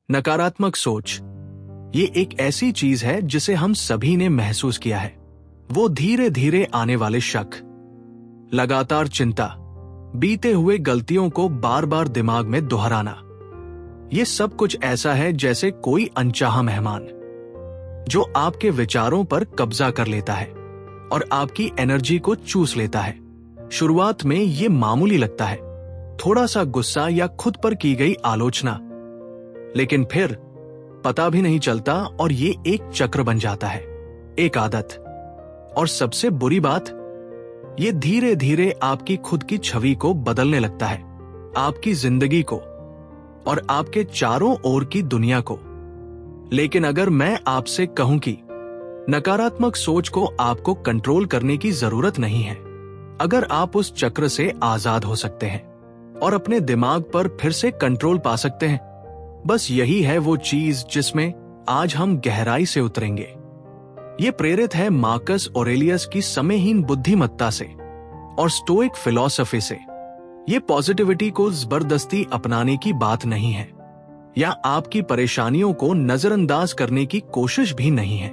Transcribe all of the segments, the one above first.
नकारात्मक सोच ये एक ऐसी चीज है जिसे हम सभी ने महसूस किया है। वो धीरे धीरे आने वाले शक, लगातार चिंता, बीते हुए गलतियों को बार बार दिमाग में दोहराना, ये सब कुछ ऐसा है जैसे कोई अनचाहा मेहमान जो आपके विचारों पर कब्जा कर लेता है और आपकी एनर्जी को चूस लेता है। शुरुआत में ये मामूली लगता है, थोड़ा सा गुस्सा या खुद पर की गई आलोचना, लेकिन फिर पता भी नहीं चलता और ये एक चक्र बन जाता है, एक आदत। और सबसे बुरी बात, ये धीरे धीरे आपकी खुद की छवि को बदलने लगता है, आपकी जिंदगी को और आपके चारों ओर की दुनिया को। लेकिन अगर मैं आपसे कहूं कि नकारात्मक सोच को आपको कंट्रोल करने की जरूरत नहीं है, अगर आप उस चक्र से आजाद हो सकते हैं और अपने दिमाग पर फिर से कंट्रोल पा सकते हैं, बस यही है वो चीज जिसमें आज हम गहराई से उतरेंगे। ये प्रेरित है मार्कस ऑरेलियस की समयहीन बुद्धिमत्ता से और स्टोइक फिलॉसफी से। ये पॉजिटिविटी को जबरदस्ती अपनाने की बात नहीं है या आपकी परेशानियों को नजरअंदाज करने की कोशिश भी नहीं है।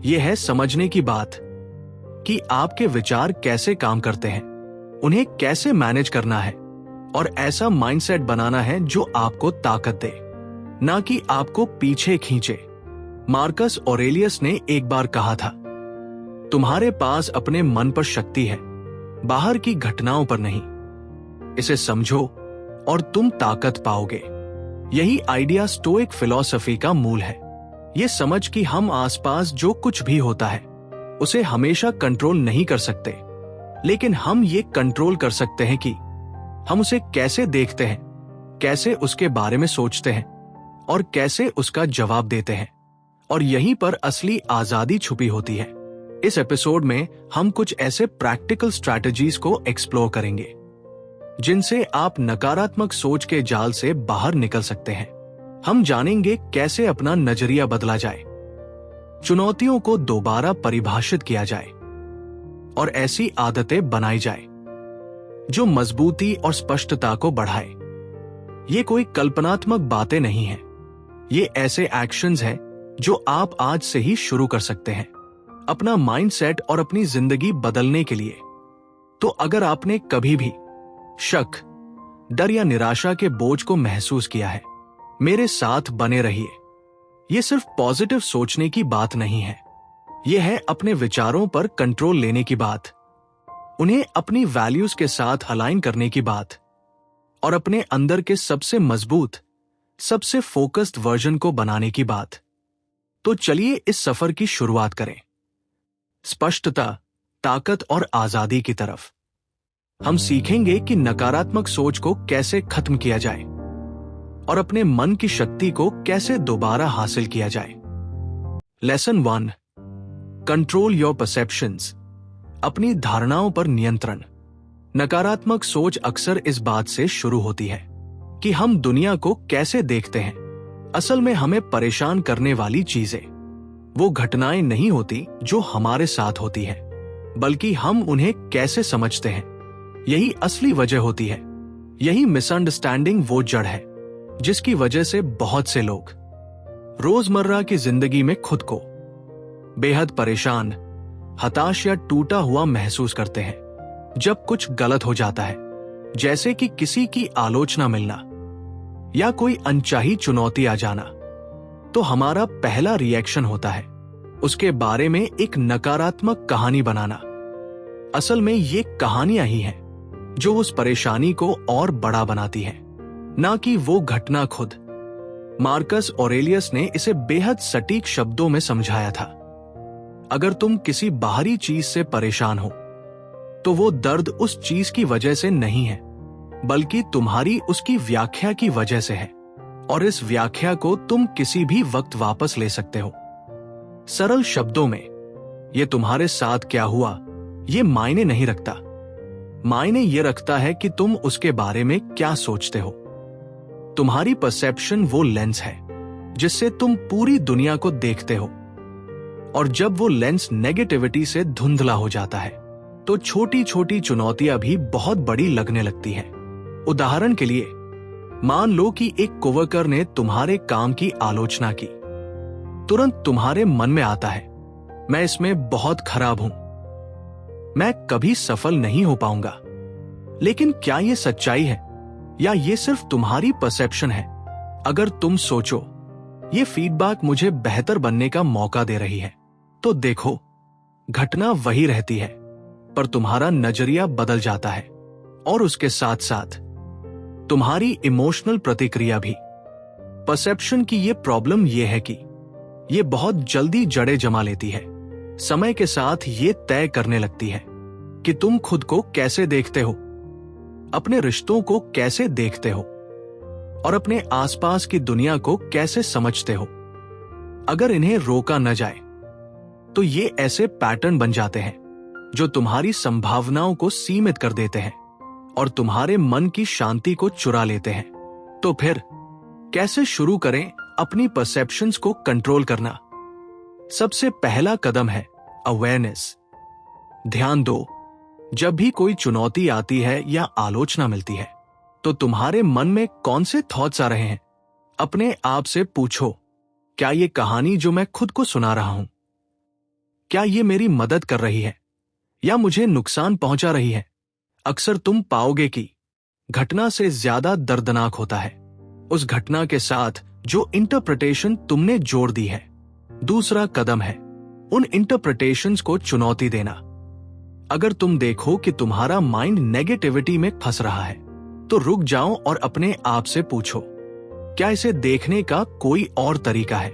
यह है समझने की बात कि आपके विचार कैसे काम करते हैं, उन्हें कैसे मैनेज करना है और ऐसा माइंडसेट बनाना है जो आपको ताकत दे, ना कि आपको पीछे खींचे। मार्कस ऑरेलियस ने एक बार कहा था, तुम्हारे पास अपने मन पर शक्ति है, बाहर की घटनाओं पर नहीं। इसे समझो और तुम ताकत पाओगे। यही आइडिया स्टोइक फिलॉसफी का मूल है। ये समझ कि हम आसपास जो कुछ भी होता है उसे हमेशा कंट्रोल नहीं कर सकते, लेकिन हम ये कंट्रोल कर सकते हैं कि हम उसे कैसे देखते हैं, कैसे उसके बारे में सोचते हैं और कैसे उसका जवाब देते हैं। और यहीं पर असली आजादी छुपी होती है। इस एपिसोड में हम कुछ ऐसे प्रैक्टिकल स्ट्रैटेजीज को एक्सप्लोर करेंगे जिनसे आप नकारात्मक सोच के जाल से बाहर निकल सकते हैं। हम जानेंगे कैसे अपना नजरिया बदला जाए, चुनौतियों को दोबारा परिभाषित किया जाए और ऐसी आदतें बनाई जाए जो मजबूती और स्पष्टता को बढ़ाए। ये कोई कल्पनात्मक बातें नहीं हैं, ये ऐसे एक्शंस हैं जो आप आज से ही शुरू कर सकते हैं अपना माइंडसेट और अपनी जिंदगी बदलने के लिए। तो अगर आपने कभी भी शक, डर या निराशा के बोझ को महसूस किया है, मेरे साथ बने रहिए। ये सिर्फ पॉजिटिव सोचने की बात नहीं है, यह है अपने विचारों पर कंट्रोल लेने की बात, उन्हें अपनी वैल्यूज के साथ अलाइन करने की बात और अपने अंदर के सबसे मजबूत, सबसे फोकस्ड वर्जन को बनाने की बात। तो चलिए इस सफर की शुरुआत करें, स्पष्टता, ताकत और आजादी की तरफ। हम सीखेंगे कि नकारात्मक सोच को कैसे खत्म किया जाए और अपने मन की शक्ति को कैसे दोबारा हासिल किया जाए। लेसन 1, कंट्रोल योर परसेप्शंस, अपनी धारणाओं पर नियंत्रण। नकारात्मक सोच अक्सर इस बात से शुरू होती है कि हम दुनिया को कैसे देखते हैं। असल में हमें परेशान करने वाली चीजें वो घटनाएं नहीं होती जो हमारे साथ होती है, बल्कि हम उन्हें कैसे समझते हैं, यही असली वजह होती है। यही मिसअंडरस्टैंडिंग वो जड़ है जिसकी वजह से बहुत से लोग रोजमर्रा की जिंदगी में खुद को बेहद परेशान, हताश या टूटा हुआ महसूस करते हैं जब कुछ गलत हो जाता है, जैसे कि किसी की आलोचना मिलना या कोई अनचाही चुनौती आ जाना। तो हमारा पहला रिएक्शन होता है उसके बारे में एक नकारात्मक कहानी बनाना। असल में ये कहानियां ही हैं जो उस परेशानी को और बड़ा बनाती हैं, ना कि वो घटना खुद। मार्कस ऑरेलियस ने इसे बेहद सटीक शब्दों में समझाया था, अगर तुम किसी बाहरी चीज से परेशान हो तो वो दर्द उस चीज की वजह से नहीं है, बल्कि तुम्हारी उसकी व्याख्या की वजह से है, और इस व्याख्या को तुम किसी भी वक्त वापस ले सकते हो। सरल शब्दों में, ये तुम्हारे साथ क्या हुआ ये मायने नहीं रखता, मायने ये रखता है कि तुम उसके बारे में क्या सोचते हो। तुम्हारी परसेप्शन वो लेंस है जिससे तुम पूरी दुनिया को देखते हो, और जब वो लेंस नेगेटिविटी से धुंधला हो जाता है तो छोटी छोटी चुनौतियां भी बहुत बड़ी लगने लगती हैं। उदाहरण के लिए, मान लो कि एक कोवर्कर ने तुम्हारे काम की आलोचना की। तुरंत तुम्हारे मन में आता है, मैं इसमें बहुत खराब हूं, मैं कभी सफल नहीं हो पाऊंगा। लेकिन क्या यह सच्चाई है या ये सिर्फ तुम्हारी परसेप्शन है? अगर तुम सोचो ये फीडबैक मुझे बेहतर बनने का मौका दे रही है, तो देखो घटना वही रहती है, पर तुम्हारा नजरिया बदल जाता है और उसके साथ साथ तुम्हारी इमोशनल प्रतिक्रिया भी। परसेप्शन की ये प्रॉब्लम ये है कि ये बहुत जल्दी जड़ें जमा लेती है। समय के साथ ये तय करने लगती है कि तुम खुद को कैसे देखते हो, अपने रिश्तों को कैसे देखते हो और अपने आसपास की दुनिया को कैसे समझते हो। अगर इन्हें रोका न जाए तो ये ऐसे पैटर्न बन जाते हैं जो तुम्हारी संभावनाओं को सीमित कर देते हैं और तुम्हारे मन की शांति को चुरा लेते हैं। तो फिर कैसे शुरू करें अपनी परसेप्शंस को कंट्रोल करना? सबसे पहला कदम है अवेयरनेस। ध्यान दो, जब भी कोई चुनौती आती है या आलोचना मिलती है तो तुम्हारे मन में कौन से थॉट्स आ रहे हैं? अपने आप से पूछो, क्या ये कहानी जो मैं खुद को सुना रहा हूं, क्या ये मेरी मदद कर रही है या मुझे नुकसान पहुंचा रही है? अक्सर तुम पाओगे कि घटना से ज्यादा दर्दनाक होता है उस घटना के साथ जो इंटरप्रिटेशन तुमने जोड़ दी है। दूसरा कदम है उन इंटरप्रिटेशंस को चुनौती देना। अगर तुम देखो कि तुम्हारा माइंड नेगेटिविटी में फंस रहा है तो रुक जाओ और अपने आप से पूछो, क्या इसे देखने का कोई और तरीका है?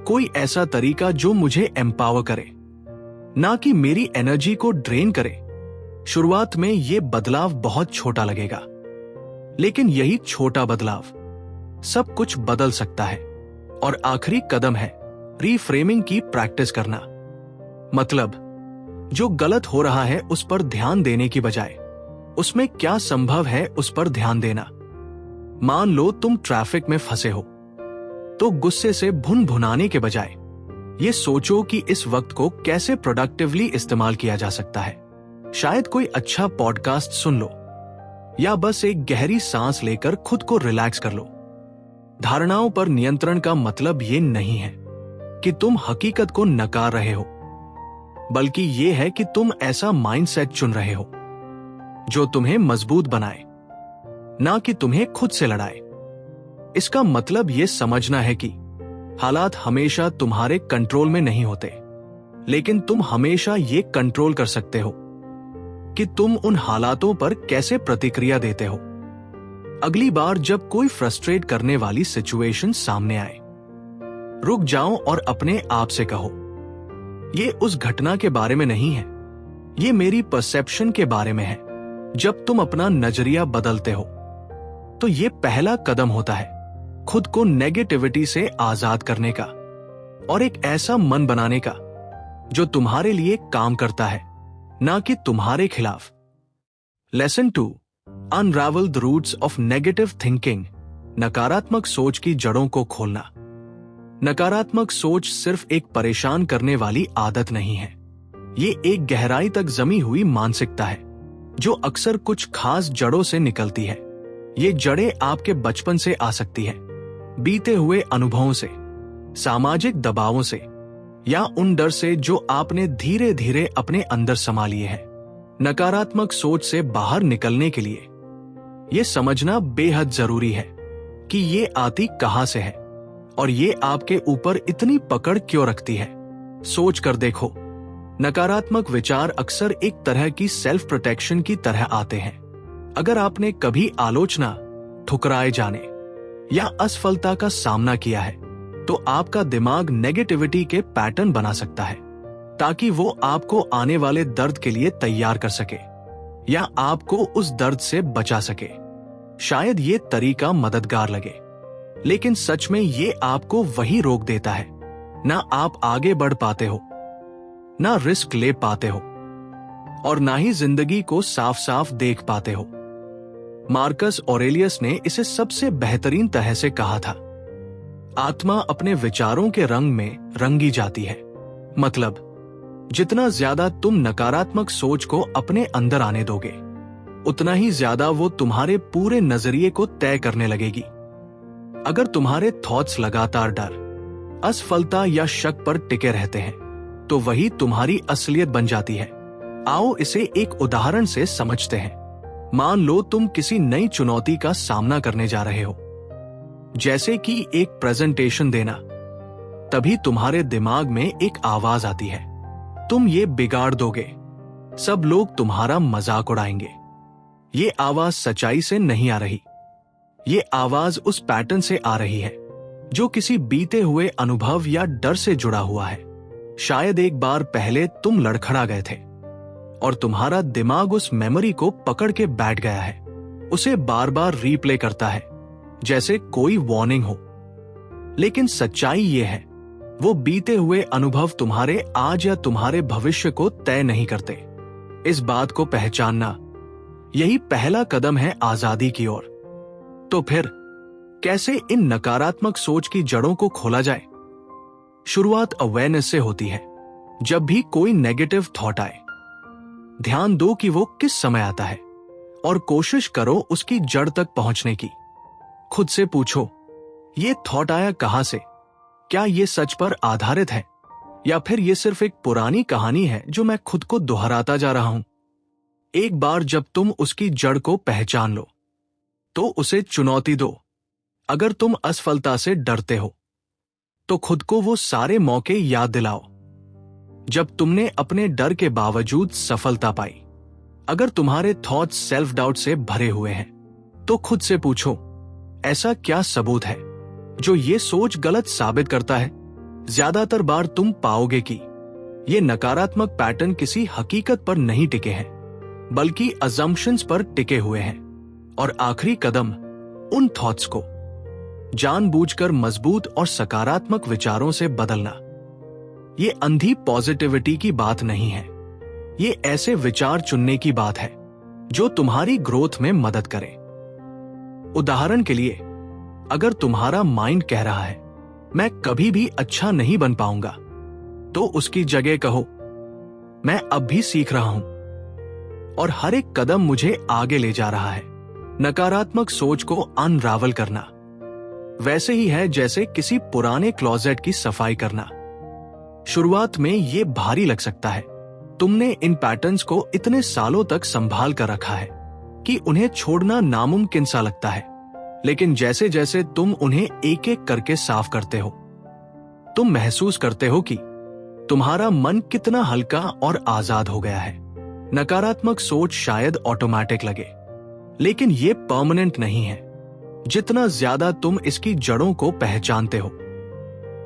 कोई ऐसा तरीका जो मुझे एम्पावर करे, ना कि मेरी एनर्जी को ड्रेन करे। शुरुआत में यह बदलाव बहुत छोटा लगेगा, लेकिन यही छोटा बदलाव सब कुछ बदल सकता है। और आखिरी कदम है रीफ्रेमिंग की प्रैक्टिस करना। मतलब जो गलत हो रहा है उस पर ध्यान देने की बजाय उसमें क्या संभव है उस पर ध्यान देना। मान लो तुम ट्रैफिक में फंसे हो, तो गुस्से से भुन भुनाने के बजाय ये सोचो कि इस वक्त को कैसे प्रोडक्टिवली इस्तेमाल किया जा सकता है। शायद कोई अच्छा पॉडकास्ट सुन लो या बस एक गहरी सांस लेकर खुद को रिलैक्स कर लो। धारणाओं पर नियंत्रण का मतलब ये नहीं है कि तुम हकीकत को नकार रहे हो, बल्कि ये है कि तुम ऐसा माइंडसेट चुन रहे हो जो तुम्हें मजबूत बनाए, ना कि तुम्हें खुद से लड़ाए। इसका मतलब ये समझना है कि हालात हमेशा तुम्हारे कंट्रोल में नहीं होते, लेकिन तुम हमेशा ये कंट्रोल कर सकते हो कि तुम उन हालातों पर कैसे प्रतिक्रिया देते हो। अगली बार जब कोई फ्रस्ट्रेट करने वाली सिचुएशन सामने आए, रुक जाओ और अपने आप से कहो, ये उस घटना के बारे में नहीं है, ये मेरी परसेप्शन के बारे में है। जब तुम अपना नजरिया बदलते हो तो ये पहला कदम होता है खुद को नेगेटिविटी से आजाद करने का और एक ऐसा मन बनाने का जो तुम्हारे लिए काम करता है, ना कि तुम्हारे खिलाफ। Lesson 2, unravel the roots of negative thinking. नकारात्मक सोच की जड़ों को खोलना। नकारात्मक सोच सिर्फ एक परेशान करने वाली आदत नहीं है, ये एक गहराई तक जमी हुई मानसिकता है जो अक्सर कुछ खास जड़ों से निकलती है। ये जड़ें आपके बचपन से आ सकती है, बीते हुए अनुभवों से, सामाजिक दबावों से या उन डर से जो आपने धीरे धीरे अपने अंदर समा लिए हैं। नकारात्मक सोच से बाहर निकलने के लिए ये समझना बेहद जरूरी है कि ये आती कहां से है और ये आपके ऊपर इतनी पकड़ क्यों रखती है। सोच कर देखो, नकारात्मक विचार अक्सर एक तरह की सेल्फ प्रोटेक्शन की तरह आते हैं। अगर आपने कभी आलोचना, ठुकराए जाने या असफलता का सामना किया है तो आपका दिमाग नेगेटिविटी के पैटर्न बना सकता है ताकि वो आपको आने वाले दर्द के लिए तैयार कर सके या आपको उस दर्द से बचा सके। शायद ये तरीका मददगार लगे, लेकिन सच में ये आपको वही रोक देता है। ना आप आगे बढ़ पाते हो, ना रिस्क ले पाते हो और ना ही जिंदगी को साफ साफ देख पाते हो। मार्कस ऑरेलियस ने इसे सबसे बेहतरीन तरह से कहा था, आत्मा अपने विचारों के रंग में रंगी जाती है। मतलब जितना ज्यादा तुम नकारात्मक सोच को अपने अंदर आने दोगे, उतना ही ज्यादा वो तुम्हारे पूरे नजरिए को तय करने लगेगी। अगर तुम्हारे थॉट्स लगातार डर, असफलता या शक पर टिके रहते हैं, तो वही तुम्हारी असलियत बन जाती है। आओ इसे एक उदाहरण से समझते हैं। मान लो तुम किसी नई चुनौती का सामना करने जा रहे हो, जैसे कि एक प्रेजेंटेशन देना। तभी तुम्हारे दिमाग में एक आवाज आती है, तुम ये बिगाड़ दोगे, सब लोग तुम्हारा मजाक उड़ाएंगे। ये आवाज सच्चाई से नहीं आ रही, ये आवाज उस पैटर्न से आ रही है जो किसी बीते हुए अनुभव या डर से जुड़ा हुआ है। शायद एक बार पहले तुम लड़खड़ा गए थे और तुम्हारा दिमाग उस मेमोरी को पकड़ के बैठ गया है, उसे बार बार रीप्ले करता है जैसे कोई वार्निंग हो। लेकिन सच्चाई ये है, वो बीते हुए अनुभव तुम्हारे आज या तुम्हारे भविष्य को तय नहीं करते। इस बात को पहचानना यही पहला कदम है आजादी की ओर। तो फिर कैसे इन नकारात्मक सोच की जड़ों को खोला जाए? शुरुआत अवेयरनेस से होती है। जब भी कोई नेगेटिव थॉट आए, ध्यान दो कि वो किस समय आता है और कोशिश करो उसकी जड़ तक पहुंचने की। खुद से पूछो, ये थॉट आया कहां से? क्या ये सच पर आधारित है या फिर ये सिर्फ एक पुरानी कहानी है जो मैं खुद को दोहराता जा रहा हूं? एक बार जब तुम उसकी जड़ को पहचान लो, तो उसे चुनौती दो। अगर तुम असफलता से डरते हो, तो खुद को वो सारे मौके याद दिलाओ जब तुमने अपने डर के बावजूद सफलता पाई। अगर तुम्हारे थॉट्स सेल्फ डाउट से भरे हुए हैं, तो खुद से पूछो, ऐसा क्या सबूत है जो ये सोच गलत साबित करता है? ज्यादातर बार तुम पाओगे कि ये नकारात्मक पैटर्न किसी हकीकत पर नहीं टिके हैं, बल्कि अजम्पशंस पर टिके हुए हैं। और आखिरी कदम, उन थॉट्स को जानबूझकर मजबूत और सकारात्मक विचारों से बदलना। ये अंधी पॉजिटिविटी की बात नहीं है, ये ऐसे विचार चुनने की बात है जो तुम्हारी ग्रोथ में मदद करें। उदाहरण के लिए, अगर तुम्हारा माइंड कह रहा है, मैं कभी भी अच्छा नहीं बन पाऊंगा, तो उसकी जगह कहो, मैं अब भी सीख रहा हूं और हर एक कदम मुझे आगे ले जा रहा है। नकारात्मक सोच को अनरावल करना वैसे ही है जैसे किसी पुराने क्लोजेट की सफाई करना। शुरुआत में ये भारी लग सकता है। तुमने इन पैटर्न्स को इतने सालों तक संभाल कर रखा है कि उन्हें छोड़ना नामुमकिन सा लगता है। लेकिन जैसे जैसे तुम उन्हें एक एक करके साफ करते हो, तुम महसूस करते हो कि तुम्हारा मन कितना हल्का और आजाद हो गया है। नकारात्मक सोच शायद ऑटोमेटिक लगे, लेकिन ये परमानेंट नहीं है। जितना ज्यादा तुम इसकी जड़ों को पहचानते हो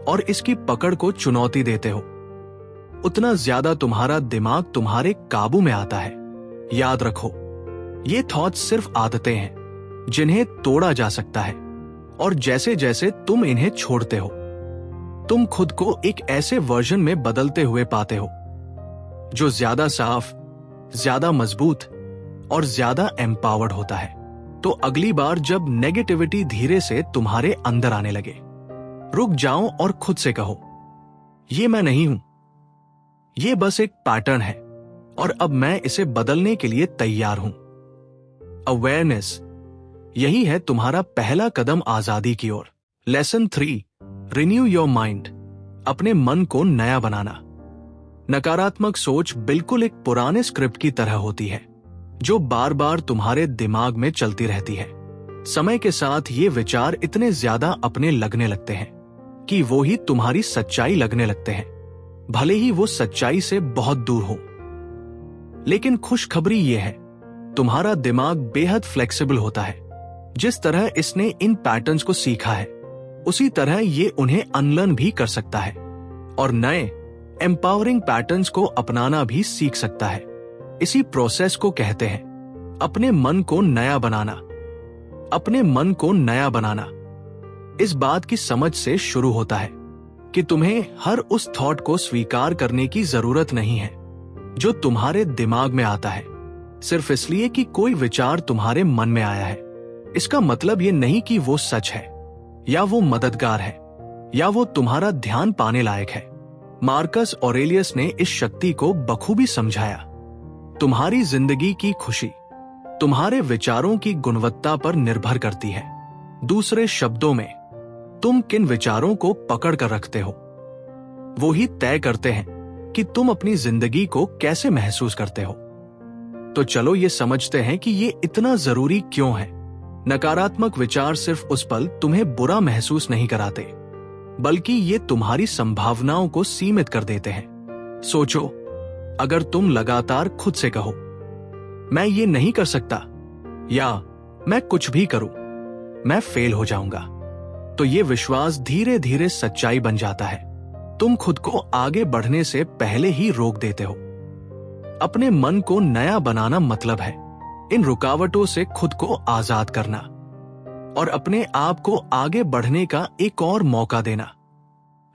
और इसकी पकड़ को चुनौती देते हो, उतना ज्यादा तुम्हारा दिमाग तुम्हारे काबू में आता है। याद रखो, ये थॉट्स सिर्फ आदतें हैं जिन्हें तोड़ा जा सकता है, और जैसे जैसे तुम इन्हें छोड़ते हो, तुम खुद को एक ऐसे वर्जन में बदलते हुए पाते हो जो ज्यादा साफ, ज्यादा मजबूत और ज्यादा एम्पावर्ड होता है। तो अगली बार जब नेगेटिविटी धीरे से तुम्हारे अंदर आने लगे, रुक जाओ और खुद से कहो, ये मैं नहीं हूं, ये बस एक पैटर्न है और अब मैं इसे बदलने के लिए तैयार हूं। अवेयरनेस, यही है तुम्हारा पहला कदम आजादी की ओर। लेसन 3, रिन्यू योर माइंड, अपने मन को नया बनाना। नकारात्मक सोच बिल्कुल एक पुराने स्क्रिप्ट की तरह होती है जो बार बार तुम्हारे दिमाग में चलती रहती है। समय के साथ ये विचार इतने ज्यादा अपने लगने लगते हैं कि वो ही तुम्हारी सच्चाई लगने लगते हैं, भले ही वो सच्चाई से बहुत दूर हो। लेकिन खुशखबरी ये है, तुम्हारा दिमाग बेहद फ्लेक्सिबल होता है। जिस तरह इसने इन पैटर्न्स को सीखा है, उसी तरह ये उन्हें अनलर्न भी कर सकता है और नए एम्पावरिंग पैटर्न्स को अपनाना भी सीख सकता है। इसी प्रोसेस को कहते हैं अपने मन को नया बनाना। अपने मन को नया बनाना इस बात की समझ से शुरू होता है कि तुम्हें हर उस थॉट को स्वीकार करने की जरूरत नहीं है जो तुम्हारे दिमाग में आता है, सिर्फ इसलिए कि कोई विचार तुम्हारे मन में आया है। इसका मतलब ये नहीं कि वो सच है या वो मददगार है या वो तुम्हारा ध्यान पाने लायक है। मार्कस ऑरेलियस ने इस शक्ति को बखूबी समझाया। तुम्हारी जिंदगी की खुशी तुम्हारे विचारों की गुणवत्ता पर निर्भर करती है। दूसरे शब्दों में, तुम किन विचारों को पकड़ कर रखते हो वो ही तय करते हैं कि तुम अपनी जिंदगी को कैसे महसूस करते हो। तो चलो ये समझते हैं कि ये इतना जरूरी क्यों है। नकारात्मक विचार सिर्फ उस पल तुम्हें बुरा महसूस नहीं कराते, बल्कि ये तुम्हारी संभावनाओं को सीमित कर देते हैं। सोचो, अगर तुम लगातार खुद से कहो, मैं ये नहीं कर सकता, या मैं कुछ भी करूं, मैं फेल हो जाऊंगा, तो ये विश्वास धीरे धीरे सच्चाई बन जाता है। तुम खुद को आगे बढ़ने से पहले ही रोक देते हो। अपने मन को नया बनाना मतलब है इन रुकावटों से खुद को आजाद करना और अपने आप को आगे बढ़ने का एक और मौका देना।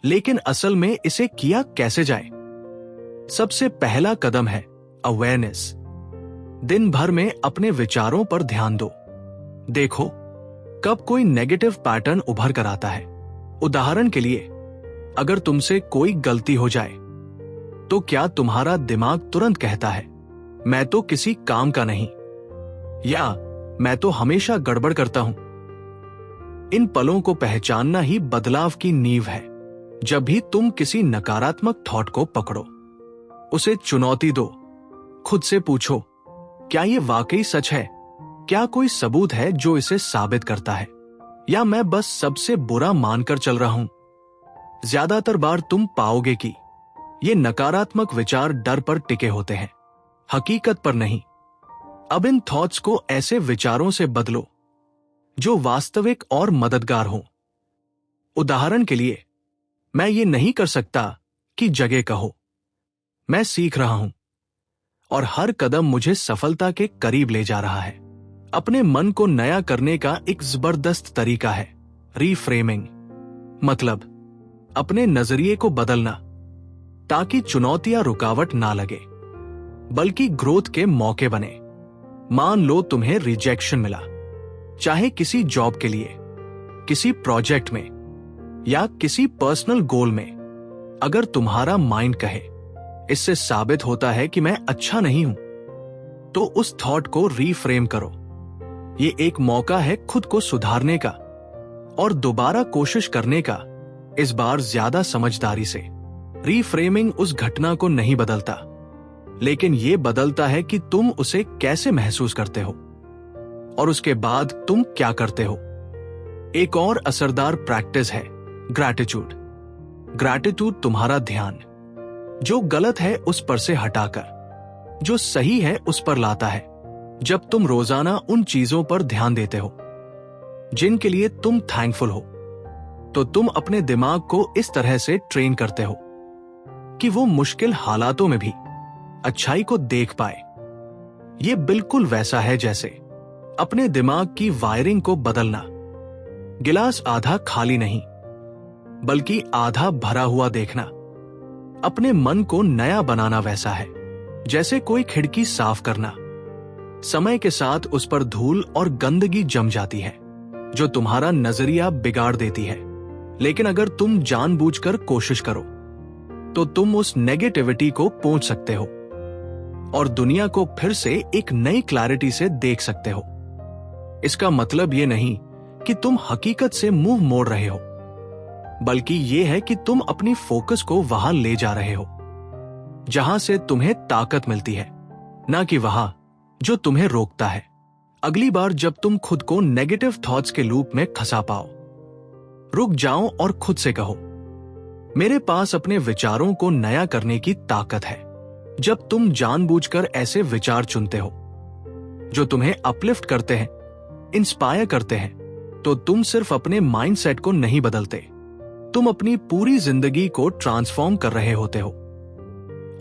लेकिन असल में इसे किया कैसे जाए? सबसे पहला कदम है अवेयरनेस। दिन भर में अपने विचारों पर ध्यान दो। देखो कब कोई नेगेटिव पैटर्न उभर कर आता है। उदाहरण के लिए, अगर तुमसे कोई गलती हो जाए तो क्या तुम्हारा दिमाग तुरंत कहता है, मैं तो किसी काम का नहीं, या मैं तो हमेशा गड़बड़ करता हूं? इन पलों को पहचानना ही बदलाव की नींव है। जब भी तुम किसी नकारात्मक थॉट को पकड़ो, उसे चुनौती दो। खुद से पूछो, क्या यह वाकई सच है? क्या कोई सबूत है जो इसे साबित करता है, या मैं बस सबसे बुरा मानकर चल रहा हूं? ज्यादातर बार तुम पाओगे कि ये नकारात्मक विचार डर पर टिके होते हैं, हकीकत पर नहीं। अब इन थॉट्स को ऐसे विचारों से बदलो जो वास्तविक और मददगार हो। उदाहरण के लिए, मैं ये नहीं कर सकता की जगह कहो, मैं सीख रहा हूं और हर कदम मुझे सफलता के करीब ले जा रहा है। अपने मन को नया करने का एक जबरदस्त तरीका है रीफ्रेमिंग। मतलब अपने नजरिए को बदलना, ताकि चुनौतियां रुकावट ना लगे बल्कि ग्रोथ के मौके बने। मान लो तुम्हें रिजेक्शन मिला, चाहे किसी जॉब के लिए, किसी प्रोजेक्ट में, या किसी पर्सनल गोल में। अगर तुम्हारा माइंड कहे, इससे साबित होता है कि मैं अच्छा नहीं हूं, तो उस थॉट को रीफ्रेम करो। ये एक मौका है खुद को सुधारने का और दोबारा कोशिश करने का, इस बार ज्यादा समझदारी से। रीफ्रेमिंग उस घटना को नहीं बदलता, लेकिन यह बदलता है कि तुम उसे कैसे महसूस करते हो और उसके बाद तुम क्या करते हो। एक और असरदार प्रैक्टिस है ग्रैटिट्यूड। ग्रैटिट्यूड तुम्हारा ध्यान जो गलत है उस पर से हटाकर जो सही है उस पर लाता है। जब तुम रोजाना उन चीजों पर ध्यान देते हो जिनके लिए तुम थैंकफुल हो, तो तुम अपने दिमाग को इस तरह से ट्रेन करते हो कि वो मुश्किल हालातों में भी अच्छाई को देख पाए। ये बिल्कुल वैसा है जैसे अपने दिमाग की वायरिंग को बदलना। गिलास आधा खाली नहीं, बल्कि आधा भरा हुआ देखना। अपने मन को नया बनाना वैसा है जैसे कोई खिड़की साफ करना। समय के साथ उस पर धूल और गंदगी जम जाती है जो तुम्हारा नजरिया बिगाड़ देती है। लेकिन अगर तुम जानबूझकर कोशिश करो, तो तुम उस नेगेटिविटी को पोंछ सकते हो और दुनिया को फिर से एक नई क्लैरिटी से देख सकते हो। इसका मतलब ये नहीं कि तुम हकीकत से मुंह मोड़ रहे हो, बल्कि ये है कि तुम अपनी फोकस को वहां ले जा रहे हो जहां से तुम्हें ताकत मिलती है, ना कि वहां जो तुम्हें रोकता है। अगली बार जब तुम खुद को नेगेटिव थॉट्स के लूप में फंसा पाओ, रुक जाओ और खुद से कहो, मेरे पास अपने विचारों को नया करने की ताकत है। जब तुम जानबूझकर ऐसे विचार चुनते हो जो तुम्हें अपलिफ्ट करते हैं, इंस्पायर करते हैं, तो तुम सिर्फ अपने माइंडसेट को नहीं बदलते, तुम अपनी पूरी जिंदगी को ट्रांसफॉर्म कर रहे होते हो।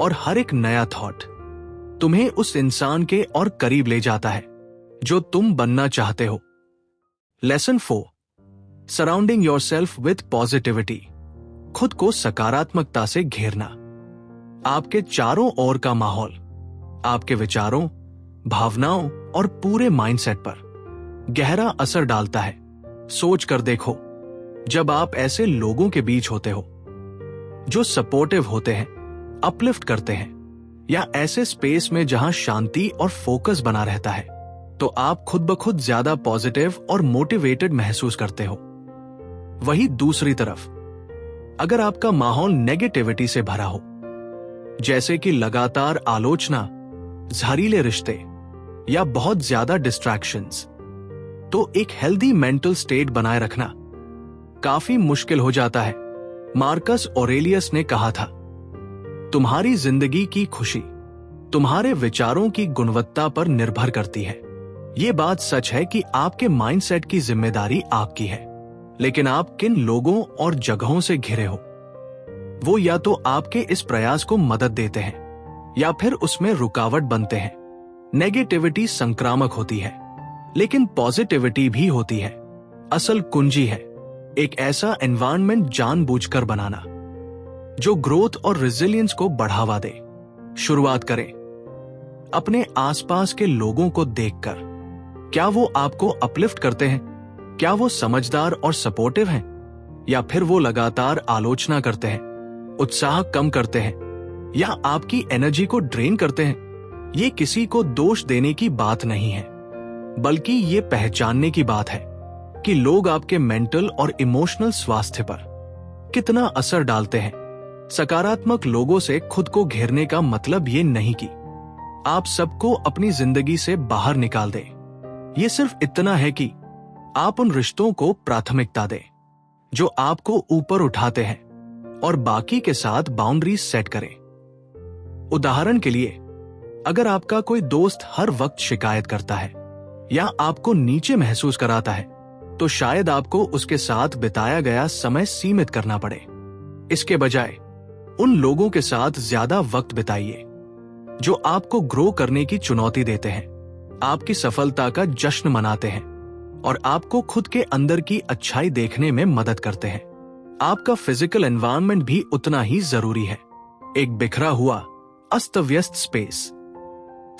और हर एक नया थॉट तुम्हें उस इंसान के और करीब ले जाता है जो तुम बनना चाहते हो। Lesson 4, surrounding yourself with positivity. खुद को सकारात्मकता से घेरना। आपके चारों ओर का माहौल आपके विचारों, भावनाओं और पूरे माइंडसेट पर गहरा असर डालता है। सोच कर देखो, जब आप ऐसे लोगों के बीच होते हो जो सपोर्टिव होते हैं, अपलिफ्ट करते हैं, या ऐसे स्पेस में जहां शांति और फोकस बना रहता है, तो आप खुद ब खुद ज्यादा पॉजिटिव और मोटिवेटेड महसूस करते हो। वही दूसरी तरफ अगर आपका माहौल नेगेटिविटी से भरा हो, जैसे कि लगातार आलोचना, जहरीले रिश्ते या बहुत ज्यादा डिस्ट्रैक्शंस, तो एक हेल्दी मेंटल स्टेट बनाए रखना काफी मुश्किल हो जाता है। मार्कस ऑरेलियस ने कहा था, तुम्हारी जिंदगी की खुशी तुम्हारे विचारों की गुणवत्ता पर निर्भर करती है। यह बात सच है कि आपके माइंडसेट की जिम्मेदारी आपकी है, लेकिन आप किन लोगों और जगहों से घिरे हो, वो या तो आपके इस प्रयास को मदद देते हैं या फिर उसमें रुकावट बनते हैं। नेगेटिविटी संक्रामक होती है, लेकिन पॉजिटिविटी भी होती है। असल कुंजी है एक ऐसा एनवायरनमेंट जानबूझकर बनाना जो ग्रोथ और रेजिलियंस को बढ़ावा दे। शुरुआत करें अपने आसपास के लोगों को देखकर। क्या वो आपको अपलिफ्ट करते हैं? क्या वो समझदार और सपोर्टिव हैं? या फिर वो लगातार आलोचना करते हैं, उत्साह कम करते हैं या आपकी एनर्जी को ड्रेन करते हैं? ये किसी को दोष देने की बात नहीं है, बल्कि ये पहचानने की बात है कि लोग आपके मेंटल और इमोशनल स्वास्थ्य पर कितना असर डालते हैं। सकारात्मक लोगों से खुद को घेरने का मतलब ये नहीं कि आप सबको अपनी जिंदगी से बाहर निकाल दें। ये सिर्फ इतना है कि आप उन रिश्तों को प्राथमिकता दें जो आपको ऊपर उठाते हैं और बाकी के साथ बाउंड्रीज सेट करें। उदाहरण के लिए, अगर आपका कोई दोस्त हर वक्त शिकायत करता है या आपको नीचे महसूस कराता है, तो शायद आपको उसके साथ बिताया गया समय सीमित करना पड़े। इसके बजाय उन लोगों के साथ ज्यादा वक्त बिताइए जो आपको ग्रो करने की चुनौती देते हैं, आपकी सफलता का जश्न मनाते हैं और आपको खुद के अंदर की अच्छाई देखने में मदद करते हैं। आपका फिजिकल एनवायरनमेंट भी उतना ही जरूरी है। एक बिखरा हुआ अस्त व्यस्त स्पेस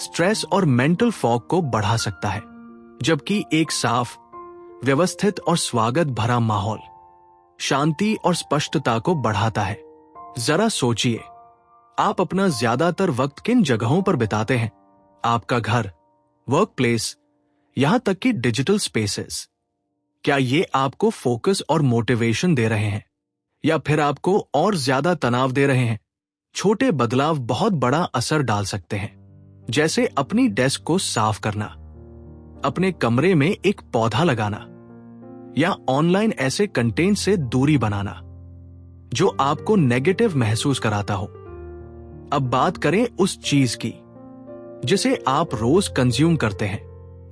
स्ट्रेस और मेंटल फॉग को बढ़ा सकता है, जबकि एक साफ, व्यवस्थित और स्वागत भरा माहौल शांति और स्पष्टता को बढ़ाता है। जरा सोचिए, आप अपना ज्यादातर वक्त किन जगहों पर बिताते हैं? आपका घर, वर्क प्लेस, यहां तक कि डिजिटल स्पेसेस। क्या ये आपको फोकस और मोटिवेशन दे रहे हैं या फिर आपको और ज्यादा तनाव दे रहे हैं? छोटे बदलाव बहुत बड़ा असर डाल सकते हैं, जैसे अपनी डेस्क को साफ करना, अपने कमरे में एक पौधा लगाना या ऑनलाइन ऐसे कंटेंट से दूरी बनाना जो आपको नेगेटिव महसूस कराता हो। अब बात करें उस चीज की जिसे आप रोज कंज्यूम करते हैं।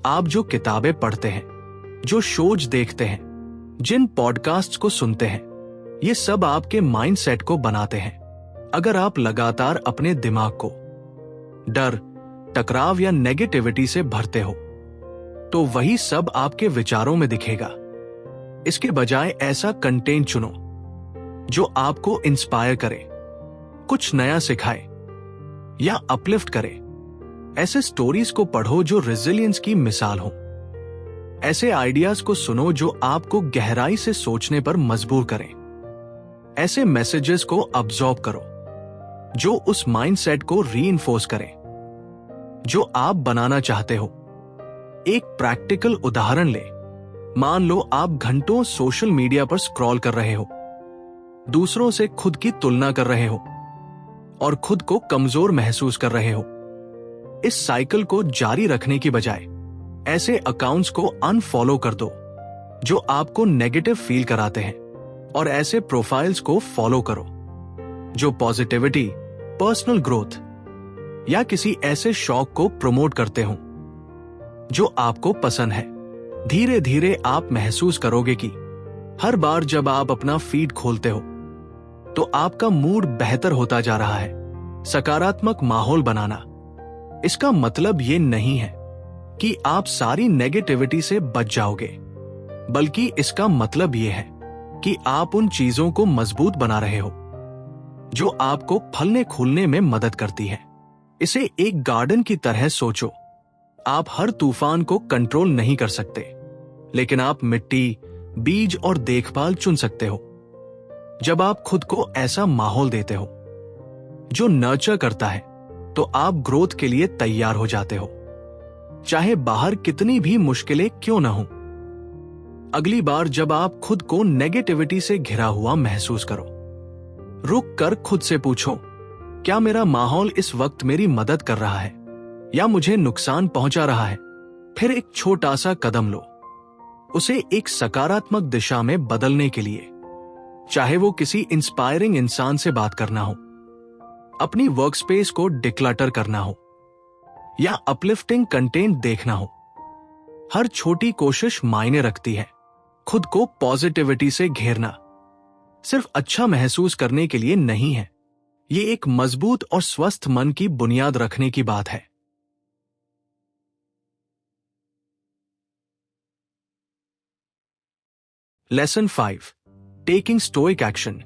आप जो किताबें पढ़ते हैं, जो शोज देखते हैं, जिन पॉडकास्ट्स को सुनते हैं, ये सब आपके माइंडसेट को बनाते हैं। अगर आप लगातार अपने दिमाग को डर, टकराव या नेगेटिविटी से भरते हो, तो वही सब आपके विचारों में दिखेगा। इसके बजाय ऐसा कंटेंट चुनो जो आपको इंस्पायर करे, कुछ नया सिखाए या अपलिफ्ट करे। ऐसे स्टोरीज को पढ़ो जो रेजिलियंस की मिसाल हो। ऐसे आइडियाज को सुनो जो आपको गहराई से सोचने पर मजबूर करें। ऐसे मैसेजेस को अब्सॉर्ब करो जो उस माइंडसेट को रीइंफोर्स करें जो आप बनाना चाहते हो। एक प्रैक्टिकल उदाहरण ले। मान लो आप घंटों सोशल मीडिया पर स्क्रॉल कर रहे हो, दूसरों से खुद की तुलना कर रहे हो और खुद को कमजोर महसूस कर रहे हो। इस साइकिल को जारी रखने की बजाय ऐसे अकाउंट्स को अनफॉलो कर दो जो आपको नेगेटिव फील कराते हैं और ऐसे प्रोफाइल्स को फॉलो करो जो पॉजिटिविटी, पर्सनल ग्रोथ या किसी ऐसे शौक को प्रमोट करते हो जो आपको पसंद है। धीरे धीरे आप महसूस करोगे कि हर बार जब आप अपना फीड खोलते हो तो आपका मूड बेहतर होता जा रहा है। सकारात्मक माहौल बनाना, इसका मतलब ये नहीं है कि आप सारी नेगेटिविटी से बच जाओगे, बल्कि इसका मतलब ये है कि आप उन चीजों को मजबूत बना रहे हो जो आपको फलने फूलने में मदद करती है। इसे एक गार्डन की तरह सोचो। आप हर तूफान को कंट्रोल नहीं कर सकते, लेकिन आप मिट्टी, बीज और देखभाल चुन सकते हो। जब आप खुद को ऐसा माहौल देते हो जो नर्चर करता है, तो आप ग्रोथ के लिए तैयार हो जाते हो। चाहे बाहर कितनी भी मुश्किलें क्यों न हो। अगली बार जब आप खुद को नेगेटिविटी से घिरा हुआ महसूस करो, रुक कर खुद से पूछो, क्या मेरा माहौल इस वक्त मेरी मदद कर रहा है या मुझे नुकसान पहुंचा रहा है? फिर एक छोटा सा कदम लो, उसे एक सकारात्मक दिशा में बदलने के लिए। चाहे वो किसी इंस्पायरिंग इंसान से बात करना हो, अपनी वर्कस्पेस को डिक्लटर करना हो या अपलिफ्टिंग कंटेंट देखना हो, हर छोटी कोशिश मायने रखती है। खुद को पॉजिटिविटी से घेरना सिर्फ अच्छा महसूस करने के लिए नहीं है, ये एक मजबूत और स्वस्थ मन की बुनियाद रखने की बात है। Lesson 5, taking stoic action.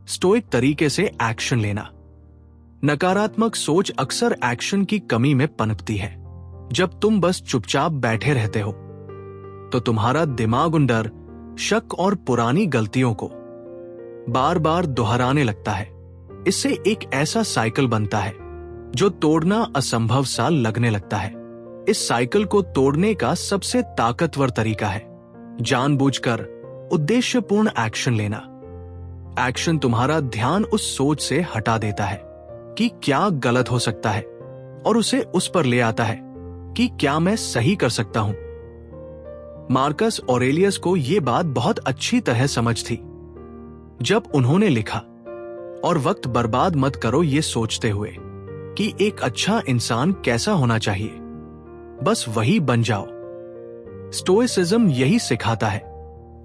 Stoic तरीके से एक्शन लेना। नकारात्मक सोच अक्सर एक्शन की कमी में पनपती है। जब तुम बस चुपचाप बैठे रहते हो तो तुम्हारा दिमाग उन डर, शक और पुरानी गलतियों को बार बार दोहराने लगता है। इससे एक ऐसा साइकिल बनता है जो तोड़ना असंभव सा लगने लगता है। इस साइकिल को तोड़ने का सबसे ताकतवर तरीका है जानबूझकर उद्देश्यपूर्ण एक्शन लेना। एक्शन तुम्हारा ध्यान उस सोच से हटा देता है कि क्या गलत हो सकता है और उसे उस पर ले आता है कि क्या मैं सही कर सकता हूं। मार्कस ऑरेलियस को यह बात बहुत अच्छी तरह समझ थी जब उन्होंने लिखा, और वक्त बर्बाद मत करो ये सोचते हुए कि एक अच्छा इंसान कैसा होना चाहिए, बस वही बन जाओ। स्टोइसिज्म यही सिखाता है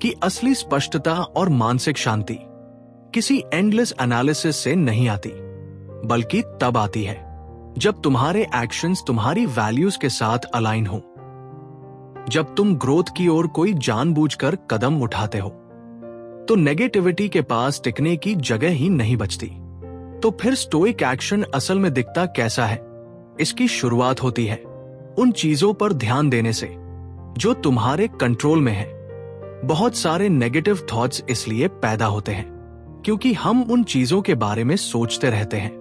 कि असली स्पष्टता और मानसिक शांति किसी एंडलेस एनालिसिस से नहीं आती, बल्कि तब आती है जब तुम्हारे एक्शंस तुम्हारी वैल्यूज के साथ अलाइन हो। जब तुम ग्रोथ की ओर कोई जानबूझकर कदम उठाते हो तो नेगेटिविटी के पास टिकने की जगह ही नहीं बचती। तो फिर स्टोइक एक्शन असल में दिखता कैसा है? इसकी शुरुआत होती है उन चीजों पर ध्यान देने से जो तुम्हारे कंट्रोल में है। बहुत सारे नेगेटिव थॉट्स इसलिए पैदा होते हैं क्योंकि हम उन चीजों के बारे में सोचते रहते हैं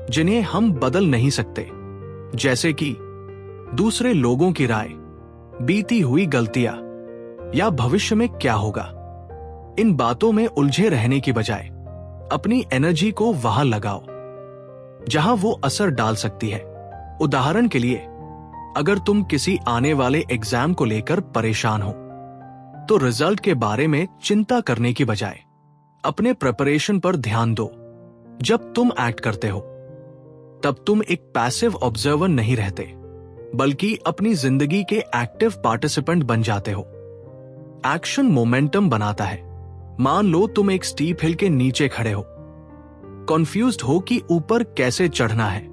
जिन्हें हम बदल नहीं सकते, जैसे कि दूसरे लोगों की राय, बीती हुई गलतियां या भविष्य में क्या होगा। इन बातों में उलझे रहने की बजाय अपनी एनर्जी को वहां लगाओ जहां वो असर डाल सकती है। उदाहरण के लिए, अगर तुम किसी आने वाले एग्जाम को लेकर परेशान हो तो रिजल्ट के बारे में चिंता करने की बजाय अपने प्रिपरेशन पर ध्यान दो। जब तुम एक्ट करते हो तब तुम एक पैसिव ऑब्जर्वर नहीं रहते, बल्कि अपनी जिंदगी के एक्टिव पार्टिसिपेंट बन जाते हो। एक्शन मोमेंटम बनाता है। मान लो तुम एक स्टीप हिल के नीचे खड़े हो, कॉन्फ्यूज्ड हो कि ऊपर कैसे चढ़ना है।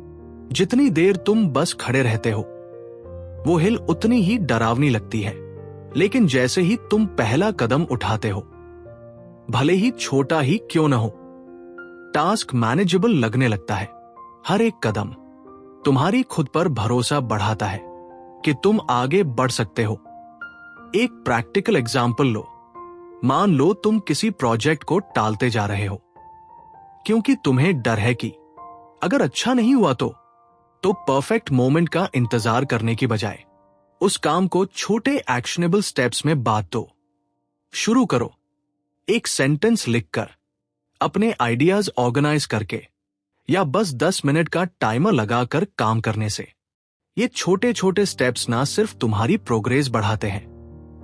जितनी देर तुम बस खड़े रहते हो वो हिल उतनी ही डरावनी लगती है, लेकिन जैसे ही तुम पहला कदम उठाते हो, भले ही छोटा ही क्यों न हो, टास्क मैनेजेबल लगने लगता है। हर एक कदम तुम्हारी खुद पर भरोसा बढ़ाता है कि तुम आगे बढ़ सकते हो। एक प्रैक्टिकल एग्जाम्पल लो। मान लो तुम किसी प्रोजेक्ट को टालते जा रहे हो क्योंकि तुम्हें डर है कि अगर अच्छा नहीं हुआ तो परफेक्ट मोमेंट का इंतजार करने की बजाय उस काम को छोटे एक्शनेबल स्टेप्स में बांट दो। शुरू करो एक सेंटेंस लिखकर, अपने आइडियाज ऑर्गेनाइज करके, या बस 10 मिनट का टाइमर लगाकर काम करने से। ये छोटे छोटे स्टेप्स ना सिर्फ तुम्हारी प्रोग्रेस बढ़ाते हैं,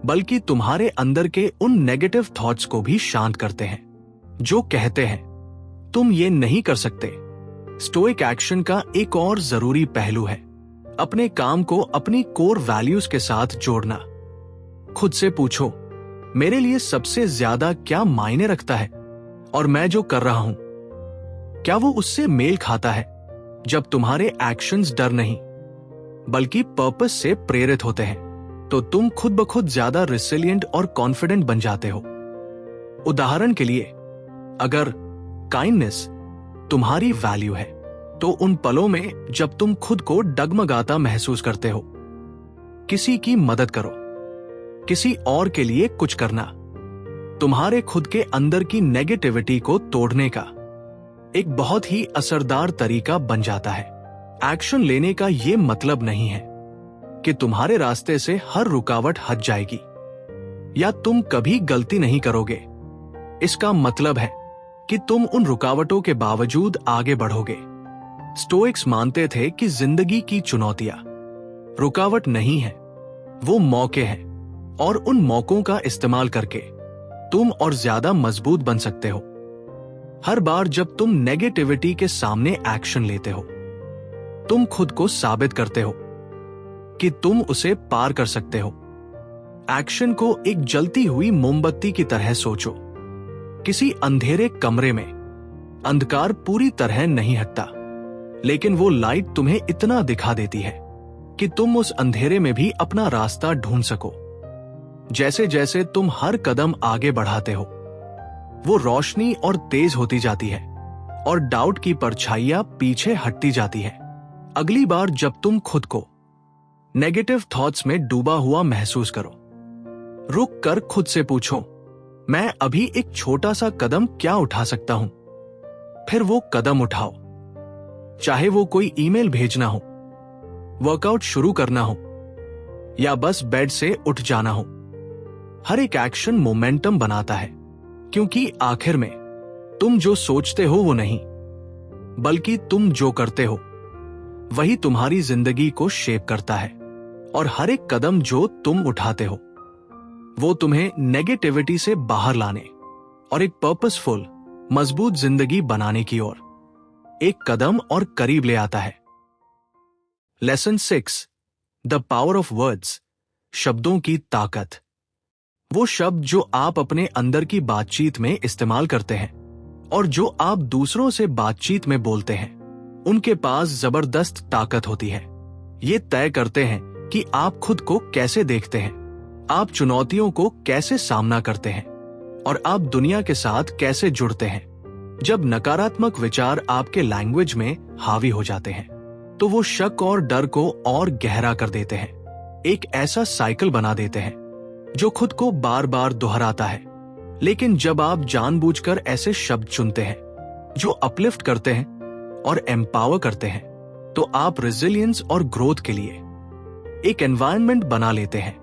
बल्कि तुम्हारे अंदर के उन नेगेटिव थॉट्स को भी शांत करते हैं जो कहते हैं तुम ये नहीं कर सकते। स्टोइक एक्शन का एक और जरूरी पहलू है अपने काम को अपनी कोर वैल्यूज के साथ जोड़ना। खुद से पूछो, मेरे लिए सबसे ज्यादा क्या मायने रखता है और मैं जो कर रहा हूं क्या वो उससे मेल खाता है? जब तुम्हारे एक्शंस डर नहीं बल्कि पर्पस से प्रेरित होते हैं तो तुम खुद ब खुद ज्यादा रिसिलिएंट और कॉन्फिडेंट बन जाते हो। उदाहरण के लिए, अगर काइंडनेस तुम्हारी वैल्यू है तो उन पलों में जब तुम खुद को डगमगाता महसूस करते हो, किसी की मदद करो, किसी और के लिए कुछ करना तुम्हारे खुद के अंदर की नेगेटिविटी को तोड़ने का एक बहुत ही असरदार तरीका बन जाता है। एक्शन लेने का यह मतलब नहीं है कि तुम्हारे रास्ते से हर रुकावट हट जाएगी या तुम कभी गलती नहीं करोगे। इसका मतलब है कि तुम उन रुकावटों के बावजूद आगे बढ़ोगे। स्टोइक्स मानते थे कि जिंदगी की चुनौतियां रुकावट नहीं है, वो मौके हैं और उन मौकों का इस्तेमाल करके तुम और ज्यादा मजबूत बन सकते हो। हर बार जब तुम नेगेटिविटी के सामने एक्शन लेते हो, तुम खुद को साबित करते हो कि तुम उसे पार कर सकते हो। एक्शन को एक जलती हुई मोमबत्ती की तरह सोचो। किसी अंधेरे कमरे में अंधकार पूरी तरह नहीं हटता, लेकिन वो लाइट तुम्हें इतना दिखा देती है कि तुम उस अंधेरे में भी अपना रास्ता ढूंढ सको। जैसे जैसे तुम हर कदम आगे बढ़ाते हो, वो रोशनी और तेज होती जाती है और डाउट की परछाइयां पीछे हटती जाती है। अगली बार जब तुम खुद को नेगेटिव थॉट्स में डूबा हुआ महसूस करो, रुक कर खुद से पूछो, मैं अभी एक छोटा सा कदम क्या उठा सकता हूं? फिर वो कदम उठाओ। चाहे वो कोई ईमेल भेजना हो, वर्कआउट शुरू करना हो या बस बेड से उठ जाना हो। हर एक एक्शन मोमेंटम बनाता है, क्योंकि आखिर में तुम जो सोचते हो वो नहीं, बल्कि तुम जो करते हो वही तुम्हारी जिंदगी को शेप करता है। और हर एक कदम जो तुम उठाते हो वो तुम्हें नेगेटिविटी से बाहर लाने और एक पर्पसफुल, मजबूत जिंदगी बनाने की ओर एक कदम और करीब ले आता है। Lesson 6, the power of words, शब्दों की ताकत। वो शब्द जो आप अपने अंदर की बातचीत में इस्तेमाल करते हैं और जो आप दूसरों से बातचीत में बोलते हैं, उनके पास जबरदस्त ताकत होती है। ये तय करते हैं कि आप खुद को कैसे देखते हैं, आप चुनौतियों को कैसे सामना करते हैं और आप दुनिया के साथ कैसे जुड़ते हैं। जब नकारात्मक विचार आपके लैंग्वेज में हावी हो जाते हैं, तो वो शक और डर को और गहरा कर देते हैं। एक ऐसा साइकिल बना देते हैं जो खुद को बार बार दोहराता है। लेकिन जब आप जानबूझकर ऐसे शब्द चुनते हैं जो अपलिफ्ट करते हैं और एम्पावर करते हैं, तो आप रेजिलियंस और ग्रोथ के लिए एक एनवायरनमेंट बना लेते हैं।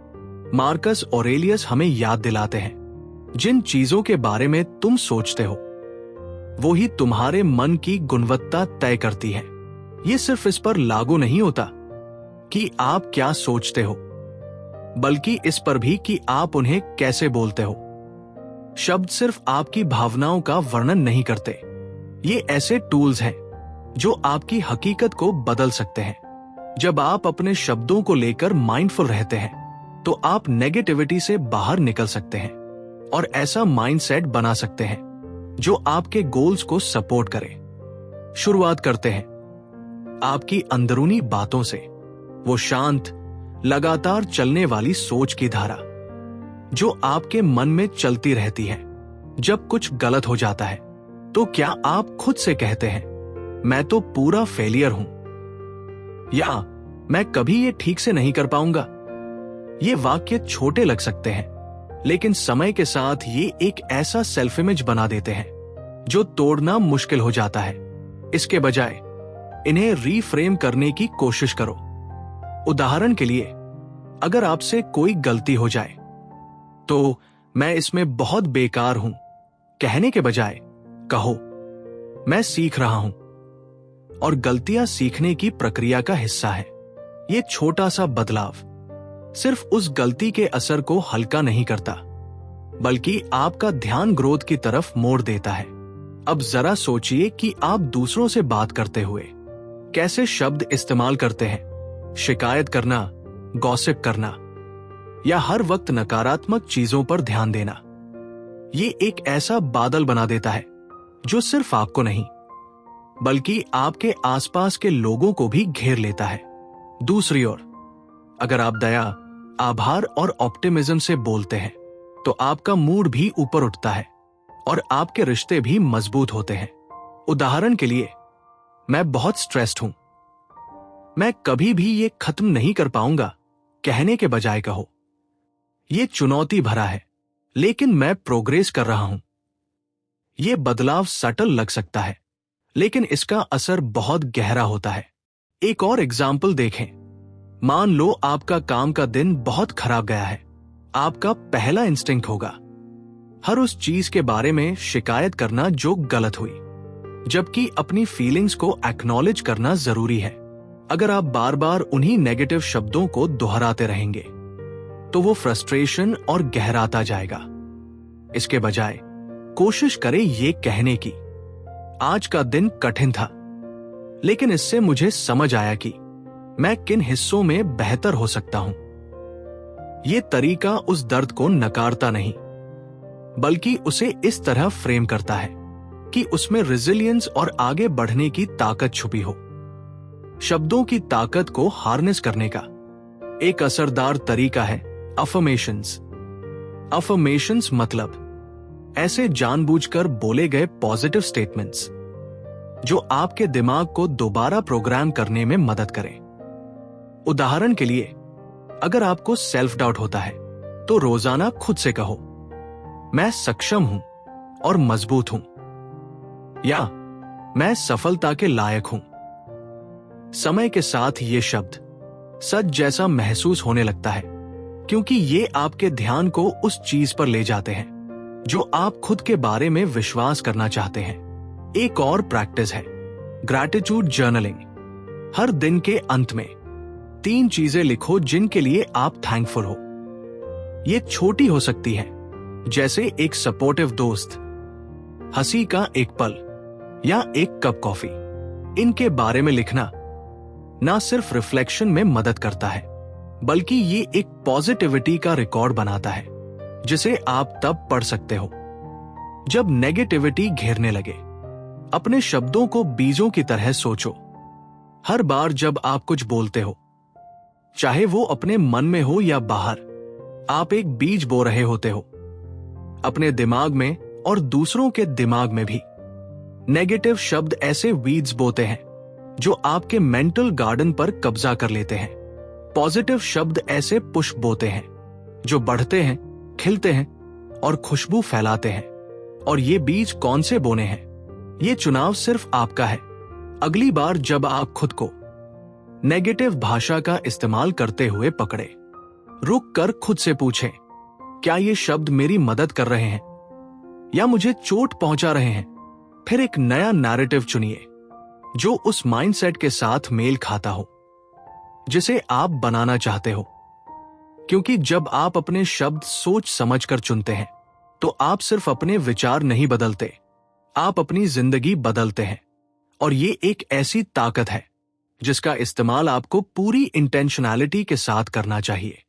मार्कस ऑरेलियस हमें याद दिलाते हैं, जिन चीजों के बारे में तुम सोचते हो वो ही तुम्हारे मन की गुणवत्ता तय करती है। ये सिर्फ इस पर लागू नहीं होता कि आप क्या सोचते हो, बल्कि इस पर भी कि आप उन्हें कैसे बोलते हो। शब्द सिर्फ आपकी भावनाओं का वर्णन नहीं करते, ये ऐसे टूल्स हैं जो आपकी हकीकत को बदल सकते हैं। जब आप अपने शब्दों को लेकर माइंडफुल रहते हैं, तो आप नेगेटिविटी से बाहर निकल सकते हैं और ऐसा माइंडसेट बना सकते हैं जो आपके गोल्स को सपोर्ट करे। शुरुआत करते हैं आपकी अंदरूनी बातों से, वो शांत, लगातार चलने वाली सोच की धारा जो आपके मन में चलती रहती है। जब कुछ गलत हो जाता है, तो क्या आप खुद से कहते हैं, मैं तो पूरा फेलियर हूं, या मैं कभी ये ठीक से नहीं कर पाऊंगा? ये वाक्य छोटे लग सकते हैं, लेकिन समय के साथ ये एक ऐसा सेल्फ इमेज बना देते हैं जो तोड़ना मुश्किल हो जाता है। इसके बजाय इन्हें रीफ्रेम करने की कोशिश करो। उदाहरण के लिए, अगर आपसे कोई गलती हो जाए, तो मैं इसमें बहुत बेकार हूं कहने के बजाय कहो, मैं सीख रहा हूं और गलतियां सीखने की प्रक्रिया का हिस्सा है। ये छोटा सा बदलाव सिर्फ उस गलती के असर को हल्का नहीं करता, बल्कि आपका ध्यान ग्रोथ की तरफ मोड़ देता है। अब जरा सोचिए कि आप दूसरों से बात करते हुए कैसे शब्द इस्तेमाल करते हैं। शिकायत करना, गॉसिप करना या हर वक्त नकारात्मक चीजों पर ध्यान देना। ये एक ऐसा बादल बना देता है जो सिर्फ आपको नहीं, बल्कि आपके आसपास के लोगों को भी घेर लेता है। दूसरी ओर, अगर आप दया, आभार और ऑप्टिमिज्म से बोलते हैं, तो आपका मूड भी ऊपर उठता है और आपके रिश्ते भी मजबूत होते हैं। उदाहरण के लिए, मैं बहुत स्ट्रेस्ड हूं, मैं कभी भी ये खत्म नहीं कर पाऊंगा कहने के बजाय कहो, ये चुनौती भरा है, लेकिन मैं प्रोग्रेस कर रहा हूं। ये बदलाव सटल लग सकता है, लेकिन इसका असर बहुत गहरा होता है। एक और एग्जाम्पल देखें। मान लो आपका काम का दिन बहुत खराब गया है। आपका पहला इंस्टिंक्ट होगा हर उस चीज के बारे में शिकायत करना जो गलत हुई, जबकि अपनी फीलिंग्स को एक्नॉलेज करना जरूरी है। अगर आप बार बार उन्हीं नेगेटिव शब्दों को दोहराते रहेंगे तो वो फ्रस्ट्रेशन और गहराता जाएगा। इसके बजाय कोशिश करें ये कहने की, आज का दिन कठिन था, लेकिन इससे मुझे समझ आया कि मैं किन हिस्सों में बेहतर हो सकता हूं। यह तरीका उस दर्द को नकारता नहीं, बल्कि उसे इस तरह फ्रेम करता है कि उसमें रेजिलियंस और आगे बढ़ने की ताकत छुपी हो। शब्दों की ताकत को हार्नेस करने का एक असरदार तरीका है अफर्मेशंस। अफर्मेशंस मतलब ऐसे जानबूझकर बोले गए पॉजिटिव स्टेटमेंट्स जो आपके दिमाग को दोबारा प्रोग्राम करने में मदद करें। उदाहरण के लिए, अगर आपको सेल्फ डाउट होता है तो रोजाना खुद से कहो, मैं सक्षम हूं और मजबूत हूं, या मैं सफलता के लायक हूं। समय के साथ ये शब्द सच जैसा महसूस होने लगता है, क्योंकि ये आपके ध्यान को उस चीज पर ले जाते हैं जो आप खुद के बारे में विश्वास करना चाहते हैं। एक और प्रैक्टिस है ग्रैटिट्यूड जर्नलिंग। हर दिन के अंत में 3 चीजें लिखो जिनके लिए आप थैंकफुल हो। ये छोटी हो सकती है, जैसे एक सपोर्टिव दोस्त, हंसी का एक पल, या एक कप कॉफी। इनके बारे में लिखना ना सिर्फ रिफ्लेक्शन में मदद करता है, बल्कि ये एक पॉजिटिविटी का रिकॉर्ड बनाता है जिसे आप तब पढ़ सकते हो जब नेगेटिविटी घेरने लगे। अपने शब्दों को बीजों की तरह सोचो। हर बार जब आप कुछ बोलते हो, चाहे वो अपने मन में हो या बाहर, आप एक बीज बो रहे होते हो। अपने दिमाग में और दूसरों के दिमाग में भी नेगेटिव शब्द ऐसे वीड्स बोते हैं जो आपके मेंटल गार्डन पर कब्जा कर लेते हैं। पॉजिटिव शब्द ऐसे पुष्प बोते हैं जो बढ़ते हैं, खिलते हैं और खुशबू फैलाते हैं। और ये बीज कौन से बोने हैं, ये चुनाव सिर्फ आपका है। अगली बार जब आप खुद को नेगेटिव भाषा का इस्तेमाल करते हुए पकड़े, रुक कर खुद से पूछें, क्या ये शब्द मेरी मदद कर रहे हैं या मुझे चोट पहुंचा रहे हैं? फिर एक नया नैरेटिव चुनिए जो उस माइंडसेट के साथ मेल खाता हो जिसे आप बनाना चाहते हो। क्योंकि जब आप अपने शब्द सोच समझकर चुनते हैं तो आप सिर्फ अपने विचार नहीं बदलते, आप अपनी जिंदगी बदलते हैं। और ये एक ऐसी ताकत है जिसका इस्तेमाल आपको पूरी इंटेंशनैलिटी के साथ करना चाहिए।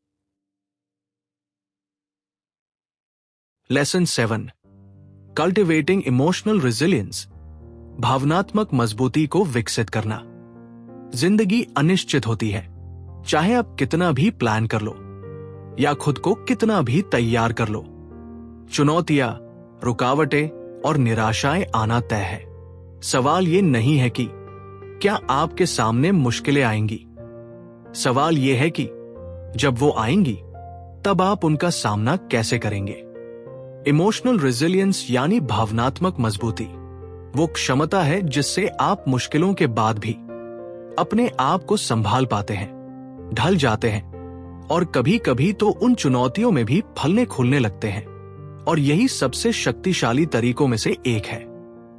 Lesson 7, cultivating emotional resilience. भावनात्मक मजबूती को विकसित करना। जिंदगी अनिश्चित होती है, चाहे आप कितना भी प्लान कर लो या खुद को कितना भी तैयार कर लो। चुनौतियां, रुकावटें और निराशाएं आना तय है। सवाल ये नहीं है कि क्या आपके सामने मुश्किलें आएंगी, सवाल ये है कि जब वो आएंगी तब आप उनका सामना कैसे करेंगे। इमोशनल रेजिलियंस यानी भावनात्मक मजबूती वो क्षमता है जिससे आप मुश्किलों के बाद भी अपने आप को संभाल पाते हैं, ढल जाते हैं और कभी कभी तो उन चुनौतियों में भी फलने फूलने लगते हैं। और यही सबसे शक्तिशाली तरीकों में से एक है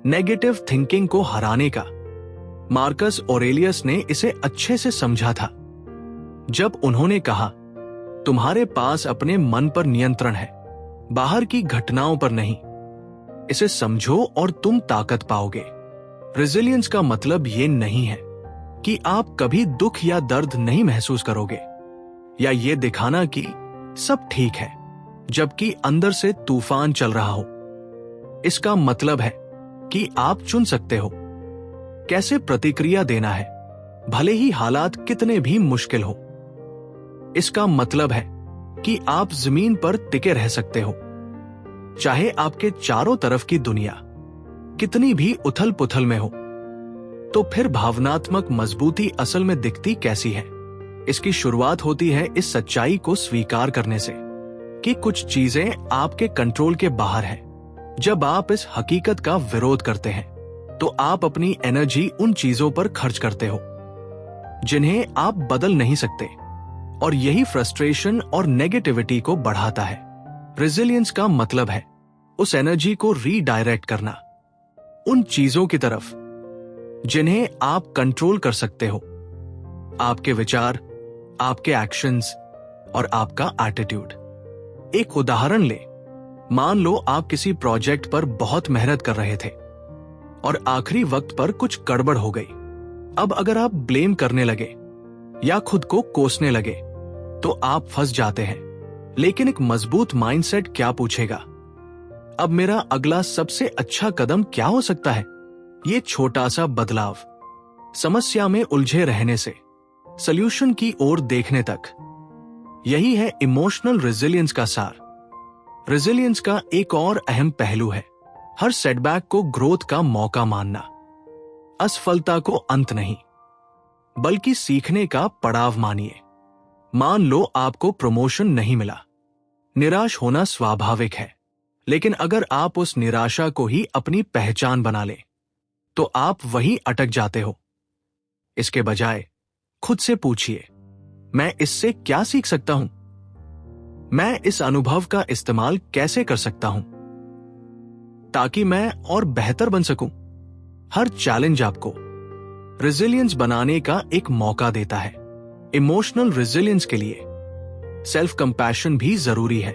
नेगेटिव थिंकिंग को हराने का। मार्कस ऑरेलियस ने इसे अच्छे से समझा था जब उन्होंने कहा, तुम्हारे पास अपने मन पर नियंत्रण है, बाहर की घटनाओं पर नहीं। इसे समझो और तुम ताकत पाओगे। रेजिलियंस का मतलब ये नहीं है कि आप कभी दुख या दर्द नहीं महसूस करोगे या ये दिखाना कि सब ठीक है जबकि अंदर से तूफान चल रहा हो। इसका मतलब है कि आप चुन सकते हो कैसे प्रतिक्रिया देना है, भले ही हालात कितने भी मुश्किल हो। इसका मतलब है कि आप जमीन पर टिके रह सकते हो, चाहे आपके चारों तरफ की दुनिया कितनी भी उथल पुथल में हो। तो फिर भावनात्मक मजबूती असल में दिखती कैसी है? इसकी शुरुआत होती है इस सच्चाई को स्वीकार करने से कि कुछ चीजें आपके कंट्रोल के बाहर है। जब आप इस हकीकत का विरोध करते हैं तो आप अपनी एनर्जी उन चीजों पर खर्च करते हो जिन्हें आप बदल नहीं सकते। और यही फ्रस्ट्रेशन और नेगेटिविटी को बढ़ाता है। रेजिलियंस का मतलब है उस एनर्जी को रीडायरेक्ट करना उन चीजों की तरफ जिन्हें आप कंट्रोल कर सकते हो, आपके विचार, आपके एक्शंस और आपका एटीट्यूड। एक उदाहरण ले, मान लो आप किसी प्रोजेक्ट पर बहुत मेहनत कर रहे थे और आखिरी वक्त पर कुछ गड़बड़ हो गई। अब अगर आप ब्लेम करने लगे या खुद को कोसने लगे तो आप फंस जाते हैं। लेकिन एक मजबूत माइंडसेट क्या पूछेगा, अब मेरा अगला सबसे अच्छा कदम क्या हो सकता है? ये छोटा सा बदलाव समस्या में उलझे रहने से सॉल्यूशन की ओर देखने तक, यही है इमोशनल रेजिलियंस का सार। रेजिलियंस का एक और अहम पहलू है हर सेटबैक को ग्रोथ का मौका मानना, असफलता को अंत नहीं बल्कि सीखने का पड़ाव मानिए। मान लो आपको प्रमोशन नहीं मिला, निराश होना स्वाभाविक है, लेकिन अगर आप उस निराशा को ही अपनी पहचान बना लें तो आप वहीं अटक जाते हो। इसके बजाय खुद से पूछिए, मैं इससे क्या सीख सकता हूं? मैं इस अनुभव का इस्तेमाल कैसे कर सकता हूं ताकि मैं और बेहतर बन सकूं? हर चैलेंज आपको रेजिलियंस बनाने का एक मौका देता है। इमोशनल रेजिलियंस के लिए सेल्फ कंपैशन भी जरूरी है।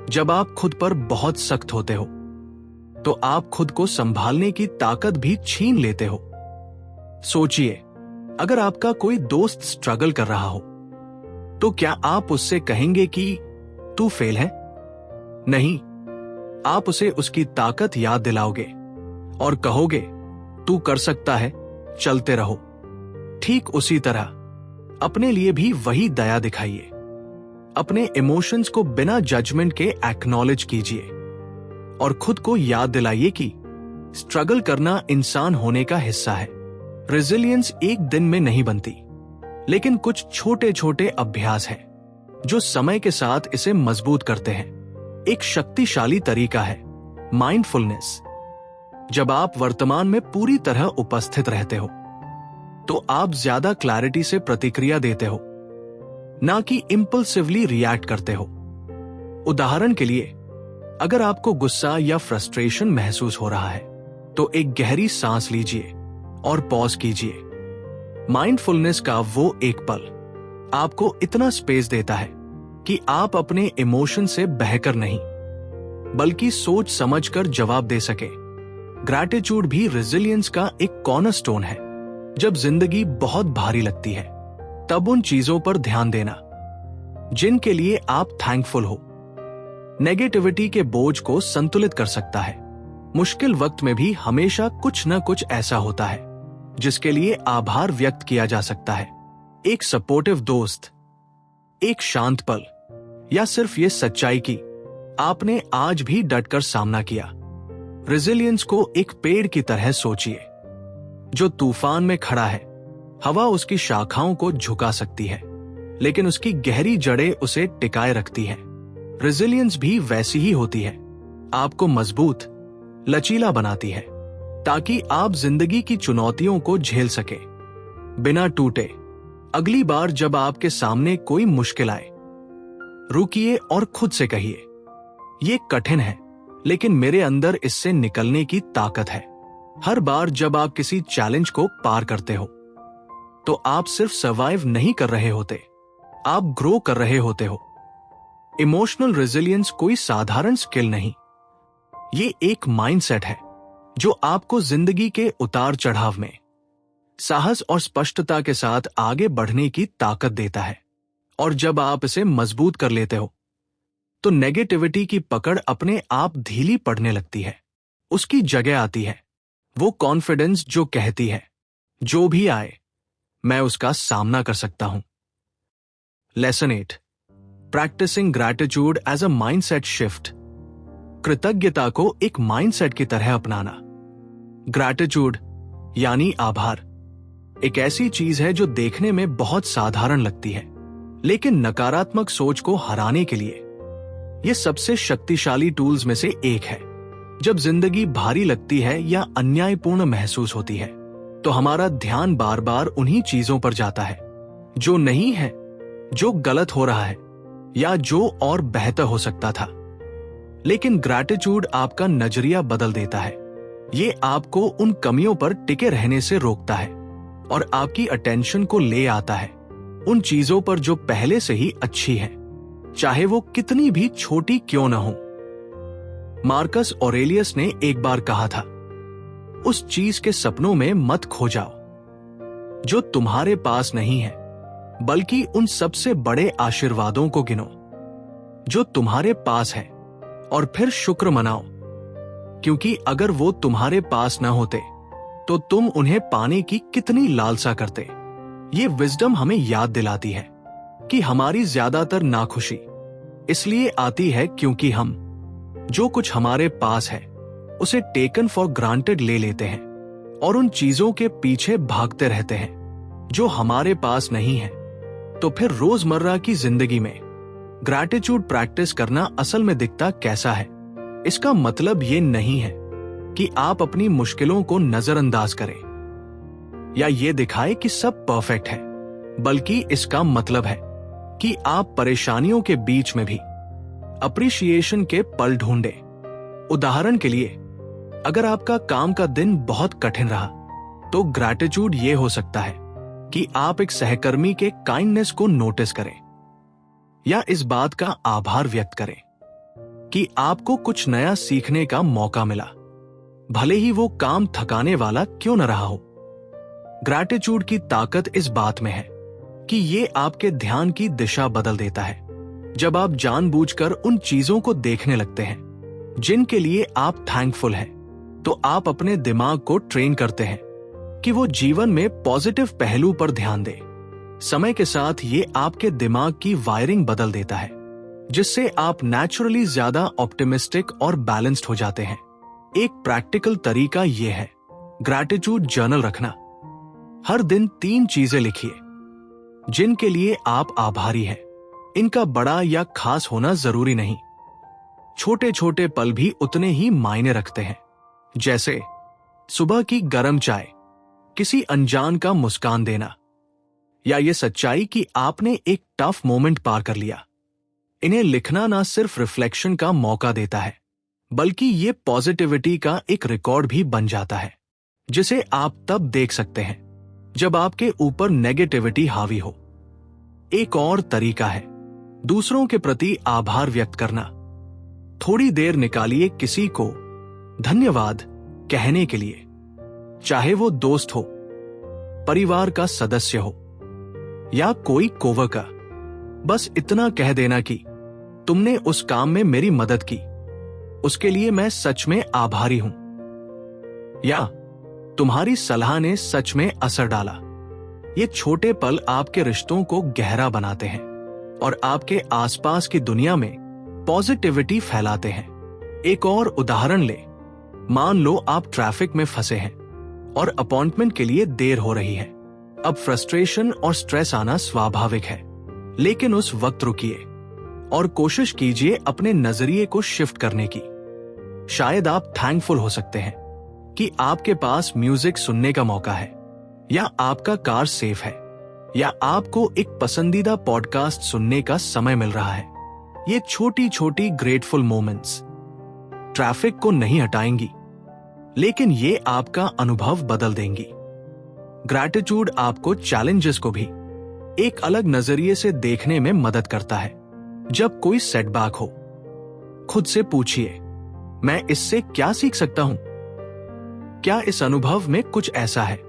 जब आप खुद पर बहुत सख्त होते हो तो आप खुद को संभालने की ताकत भी छीन लेते हो। सोचिए, अगर आपका कोई दोस्त स्ट्रगल कर रहा हो तो क्या आप उससे कहेंगे कि तू फेल है? नहीं, आप उसे उसकी ताकत याद दिलाओगे और कहोगे, तू कर सकता है, चलते रहो। ठीक उसी तरह अपने लिए भी वही दया दिखाइए। अपने इमोशंस को बिना जजमेंट के एक्नॉलेज कीजिए और खुद को याद दिलाइए कि स्ट्रगल करना इंसान होने का हिस्सा है। रेजिलियंस एक दिन में नहीं बनती, लेकिन कुछ छोटे छोटे अभ्यास हैं जो समय के साथ इसे मजबूत करते हैं। एक शक्तिशाली तरीका है माइंडफुलनेस। जब आप वर्तमान में पूरी तरह उपस्थित रहते हो तो आप ज्यादा क्लैरिटी से प्रतिक्रिया देते हो, ना कि इंपल्सिवली रिएक्ट करते हो। उदाहरण के लिए, अगर आपको गुस्सा या फ्रस्ट्रेशन महसूस हो रहा है तो एक गहरी सांस लीजिए और पॉज कीजिए। माइंडफुलनेस का वो एक पल आपको इतना स्पेस देता है कि आप अपने इमोशन से बहकर नहीं बल्कि सोच समझकर जवाब दे सके। ग्रैटिट्यूड भी रेजिलियंस का एक कॉर्नरस्टोन है। जब जिंदगी बहुत भारी लगती है तब उन चीजों पर ध्यान देना जिनके लिए आप थैंकफुल हो नेगेटिविटी के बोझ को संतुलित कर सकता है। मुश्किल वक्त में भी हमेशा कुछ न कुछ ऐसा होता है जिसके लिए आभार व्यक्त किया जा सकता है। एक सपोर्टिव दोस्त, एक शांत पल, या सिर्फ ये सच्चाई की आपने आज भी डटकर सामना किया। रेजिलियंस को एक पेड़ की तरह सोचिए जो तूफान में खड़ा है। हवा उसकी शाखाओं को झुका सकती है, लेकिन उसकी गहरी जड़ें उसे टिकाए रखती हैं। रेजिलियंस भी वैसी ही होती है, आपको मजबूत, लचीला बनाती है ताकि आप जिंदगी की चुनौतियों को झेल सके बिना टूटे। अगली बार जब आपके सामने कोई मुश्किल आए, रुकिए और खुद से कहिए, ये कठिन है लेकिन मेरे अंदर इससे निकलने की ताकत है। हर बार जब आप किसी चैलेंज को पार करते हो तो आप सिर्फ सर्वाइव नहीं कर रहे होते, आप ग्रो कर रहे होते हो। इमोशनल रेजिलियंस कोई साधारण स्किल नहीं, ये एक माइंडसेट है जो आपको जिंदगी के उतार चढ़ाव में साहस और स्पष्टता के साथ आगे बढ़ने की ताकत देता है। और जब आप इसे मजबूत कर लेते हो तो नेगेटिविटी की पकड़ अपने आप ढीली पड़ने लगती है। उसकी जगह आती है वो कॉन्फिडेंस जो कहती है, जो भी आए मैं उसका सामना कर सकता हूं। Lesson 8, practising gratitude as a mindset shift. कृतज्ञता को एक माइंडसेट की तरह अपनाना। ग्रैटिट्यूड यानी आभार एक ऐसी चीज है जो देखने में बहुत साधारण लगती है, लेकिन नकारात्मक सोच को हराने के लिए यह सबसे शक्तिशाली टूल्स में से एक है। जब जिंदगी भारी लगती है या अन्यायपूर्ण महसूस होती है तो हमारा ध्यान बार बार उन्हीं चीजों पर जाता है जो नहीं है जो गलत हो रहा है या जो और बेहतर हो सकता था। लेकिन ग्रैटिट्यूड आपका नजरिया बदल देता है। ये आपको उन कमियों पर टिके रहने से रोकता है और आपकी अटेंशन को ले आता है उन चीजों पर जो पहले से ही अच्छी हैं, चाहे वो कितनी भी छोटी क्यों न हो। मार्कस ऑरेलियस ने एक बार कहा था, उस चीज के सपनों में मत खो जाओ जो तुम्हारे पास नहीं है, बल्कि उन सबसे बड़े आशीर्वादों को गिनो जो तुम्हारे पास है और फिर शुक्र मनाओ, क्योंकि अगर वो तुम्हारे पास न होते तो तुम उन्हें पाने की कितनी लालसा करते। ये विजडम हमें याद दिलाती है कि हमारी ज्यादातर नाखुशी इसलिए आती है क्योंकि हम जो कुछ हमारे पास है उसे टेकन फॉर ग्रांटेड ले लेते हैं और उन चीजों के पीछे भागते रहते हैं जो हमारे पास नहीं है। तो फिर रोजमर्रा की जिंदगी में ग्रैटिट्यूड प्रैक्टिस करना असल में दिखता कैसा है? इसका मतलब ये नहीं है कि आप अपनी मुश्किलों को नजरअंदाज करें या ये दिखाए कि सब परफेक्ट है, बल्कि इसका मतलब है कि आप परेशानियों के बीच में भी अप्रिशिएशन के पल ढूंढे। उदाहरण के लिए, अगर आपका काम का दिन बहुत कठिन रहा तो ग्रैटिट्यूड ये हो सकता है कि आप एक सहकर्मी के काइंडनेस को नोटिस करें या इस बात का आभार व्यक्त करें कि आपको कुछ नया सीखने का मौका मिला, भले ही वो काम थकाने वाला क्यों न रहा हो। ग्रैटिट्यूड की ताकत इस बात में है कि ये आपके ध्यान की दिशा बदल देता है। जब आप जानबूझकर उन चीजों को देखने लगते हैं जिनके लिए आप थैंकफुल हैं, तो आप अपने दिमाग को ट्रेन करते हैं कि वो जीवन में पॉजिटिव पहलू पर ध्यान दे। समय के साथ ये आपके दिमाग की वायरिंग बदल देता है, जिससे आप नेचुरली ज्यादा ऑप्टिमिस्टिक और बैलेंस्ड हो जाते हैं। एक प्रैक्टिकल तरीका ये है ग्रैटिट्यूड जर्नल रखना। हर दिन 3 चीजें लिखिए जिनके लिए आप आभारी हैं। इनका बड़ा या खास होना जरूरी नहीं, छोटे छोटे पल भी उतने ही मायने रखते हैं, जैसे सुबह की गर्म चाय, किसी अनजान का मुस्कान देना, या ये सच्चाई कि आपने एक टफ मोमेंट पार कर लिया। इन्हें लिखना ना सिर्फ रिफ्लेक्शन का मौका देता है, बल्कि ये पॉजिटिविटी का एक रिकॉर्ड भी बन जाता है, जिसे आप तब देख सकते हैं जब आपके ऊपर नेगेटिविटी हावी हो। एक और तरीका है दूसरों के प्रति आभार व्यक्त करना। थोड़ी देर निकालिए किसी को धन्यवाद कहने के लिए, चाहे वो दोस्त हो, परिवार का सदस्य हो या कोई कोवर्कर। बस इतना कह देना कि तुमने उस काम में मेरी मदद की, उसके लिए मैं सच में आभारी हूं, या तुम्हारी सलाह ने सच में असर डाला। ये छोटे पल आपके रिश्तों को गहरा बनाते हैं और आपके आसपास की दुनिया में पॉजिटिविटी फैलाते हैं। एक और उदाहरण ले, मान लो आप ट्रैफिक में फंसे हैं और अपॉइंटमेंट के लिए देर हो रही है। अब फ्रस्ट्रेशन और स्ट्रेस आना स्वाभाविक है, लेकिन उस वक्त रुकिए और कोशिश कीजिए अपने नजरिए को शिफ्ट करने की। शायद आप थैंकफुल हो सकते हैं कि आपके पास म्यूजिक सुनने का मौका है, या आपका कार सेफ है, या आपको एक पसंदीदा पॉडकास्ट सुनने का समय मिल रहा है। ये छोटी छोटी ग्रेटफुल मोमेंट्स ट्रैफिक को नहीं हटाएंगी, लेकिन ये आपका अनुभव बदल देंगी। ग्रैटिट्यूड आपको चैलेंजेस को भी एक अलग नजरिए से देखने में मदद करता है। जब कोई सेटबैक हो, खुद से पूछिए, मैं इससे क्या सीख सकता हूं? क्या इस अनुभव में कुछ ऐसा है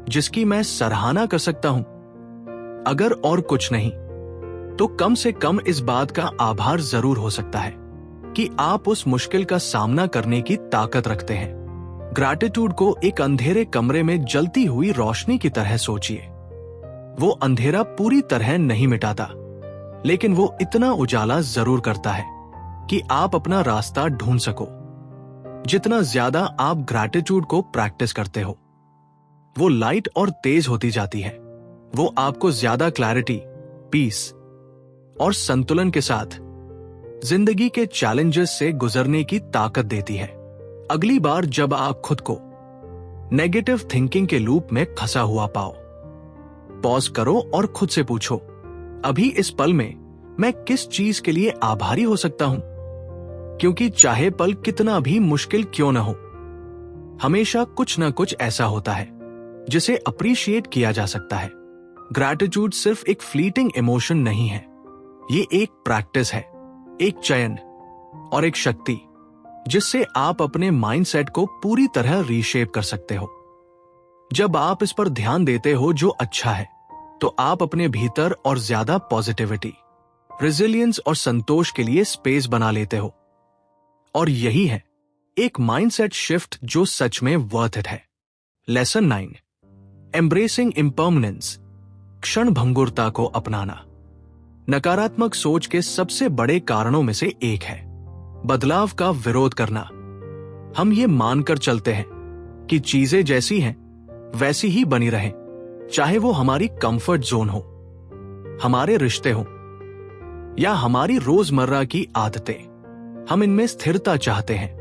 जिसकी मैं सराहना कर सकता हूं? अगर और कुछ नहीं, तो कम से कम इस बात का आभार जरूर हो सकता है कि आप उस मुश्किल का सामना करने की ताकत रखते हैं। ग्रैटिट्यूड को एक अंधेरे कमरे में जलती हुई रोशनी की तरह सोचिए। वो अंधेरा पूरी तरह नहीं मिटाता, लेकिन वो इतना उजाला जरूर करता है कि आप अपना रास्ता ढूंढ सको। जितना ज्यादा आप ग्रैटिट्यूड को प्रैक्टिस करते हो, वो लाइट और तेज होती जाती है। वो आपको ज्यादा क्लैरिटी, पीस और संतुलन के साथ जिंदगी के चैलेंजेस से गुजरने की ताकत देती है। अगली बार जब आप खुद को नेगेटिव थिंकिंग के लूप में फंसा हुआ पाओ, पॉज करो और खुद से पूछो, अभी इस पल में मैं किस चीज के लिए आभारी हो सकता हूं? क्योंकि चाहे पल कितना भी मुश्किल क्यों न हो, हमेशा कुछ न कुछ ऐसा होता है जिसे अप्रिशिएट किया जा सकता है। ग्रैटिट्यूड सिर्फ एक फ्लीटिंग इमोशन नहीं है, ये एक प्रैक्टिस है, एक चयन और एक शक्ति जिससे आप अपने माइंडसेट को पूरी तरह रीशेप कर सकते हो। जब आप इस पर ध्यान देते हो जो अच्छा है, तो आप अपने भीतर और ज्यादा पॉजिटिविटी, रेजिलियंस और संतोष के लिए स्पेस बना लेते हो। और यही है एक माइंडसेट शिफ्ट जो सच में वर्थ इट है। लेसन 9, एम्ब्रेसिंग इम्पर्मनेंस, क्षण भंगुरता को अपनाना। नकारात्मक सोच के सबसे बड़े कारणों में से एक है बदलाव का विरोध करना। हम ये मानकर चलते हैं कि चीजें जैसी हैं वैसी ही बनी रहें, चाहे वो हमारी कंफर्ट जोन हो, हमारे रिश्ते हो या हमारी रोजमर्रा की आदतें। हम इनमें स्थिरता चाहते हैं,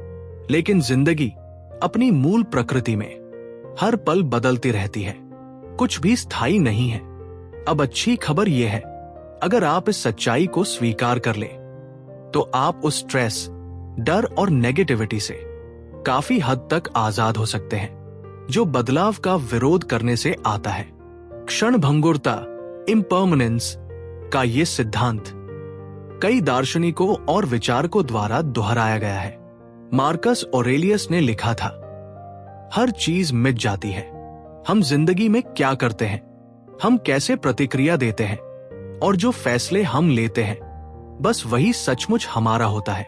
लेकिन जिंदगी अपनी मूल प्रकृति में हर पल बदलती रहती है, कुछ भी स्थायी नहीं है। अब अच्छी खबर यह है, अगर आप इस सच्चाई को स्वीकार कर ले तो आप उस स्ट्रेस, डर और नेगेटिविटी से काफी हद तक आजाद हो सकते हैं जो बदलाव का विरोध करने से आता है। क्षण भंगुरता, इम्पर्मनेंस का ये सिद्धांत कई दार्शनिकों और विचारकों द्वारा दोहराया गया है। मार्कस ऑरेलियस ने लिखा था, हर चीज मिट जाती है। हम जिंदगी में क्या करते हैं, हम कैसे प्रतिक्रिया देते हैं और जो फैसले हम लेते हैं, बस वही सचमुच हमारा होता है।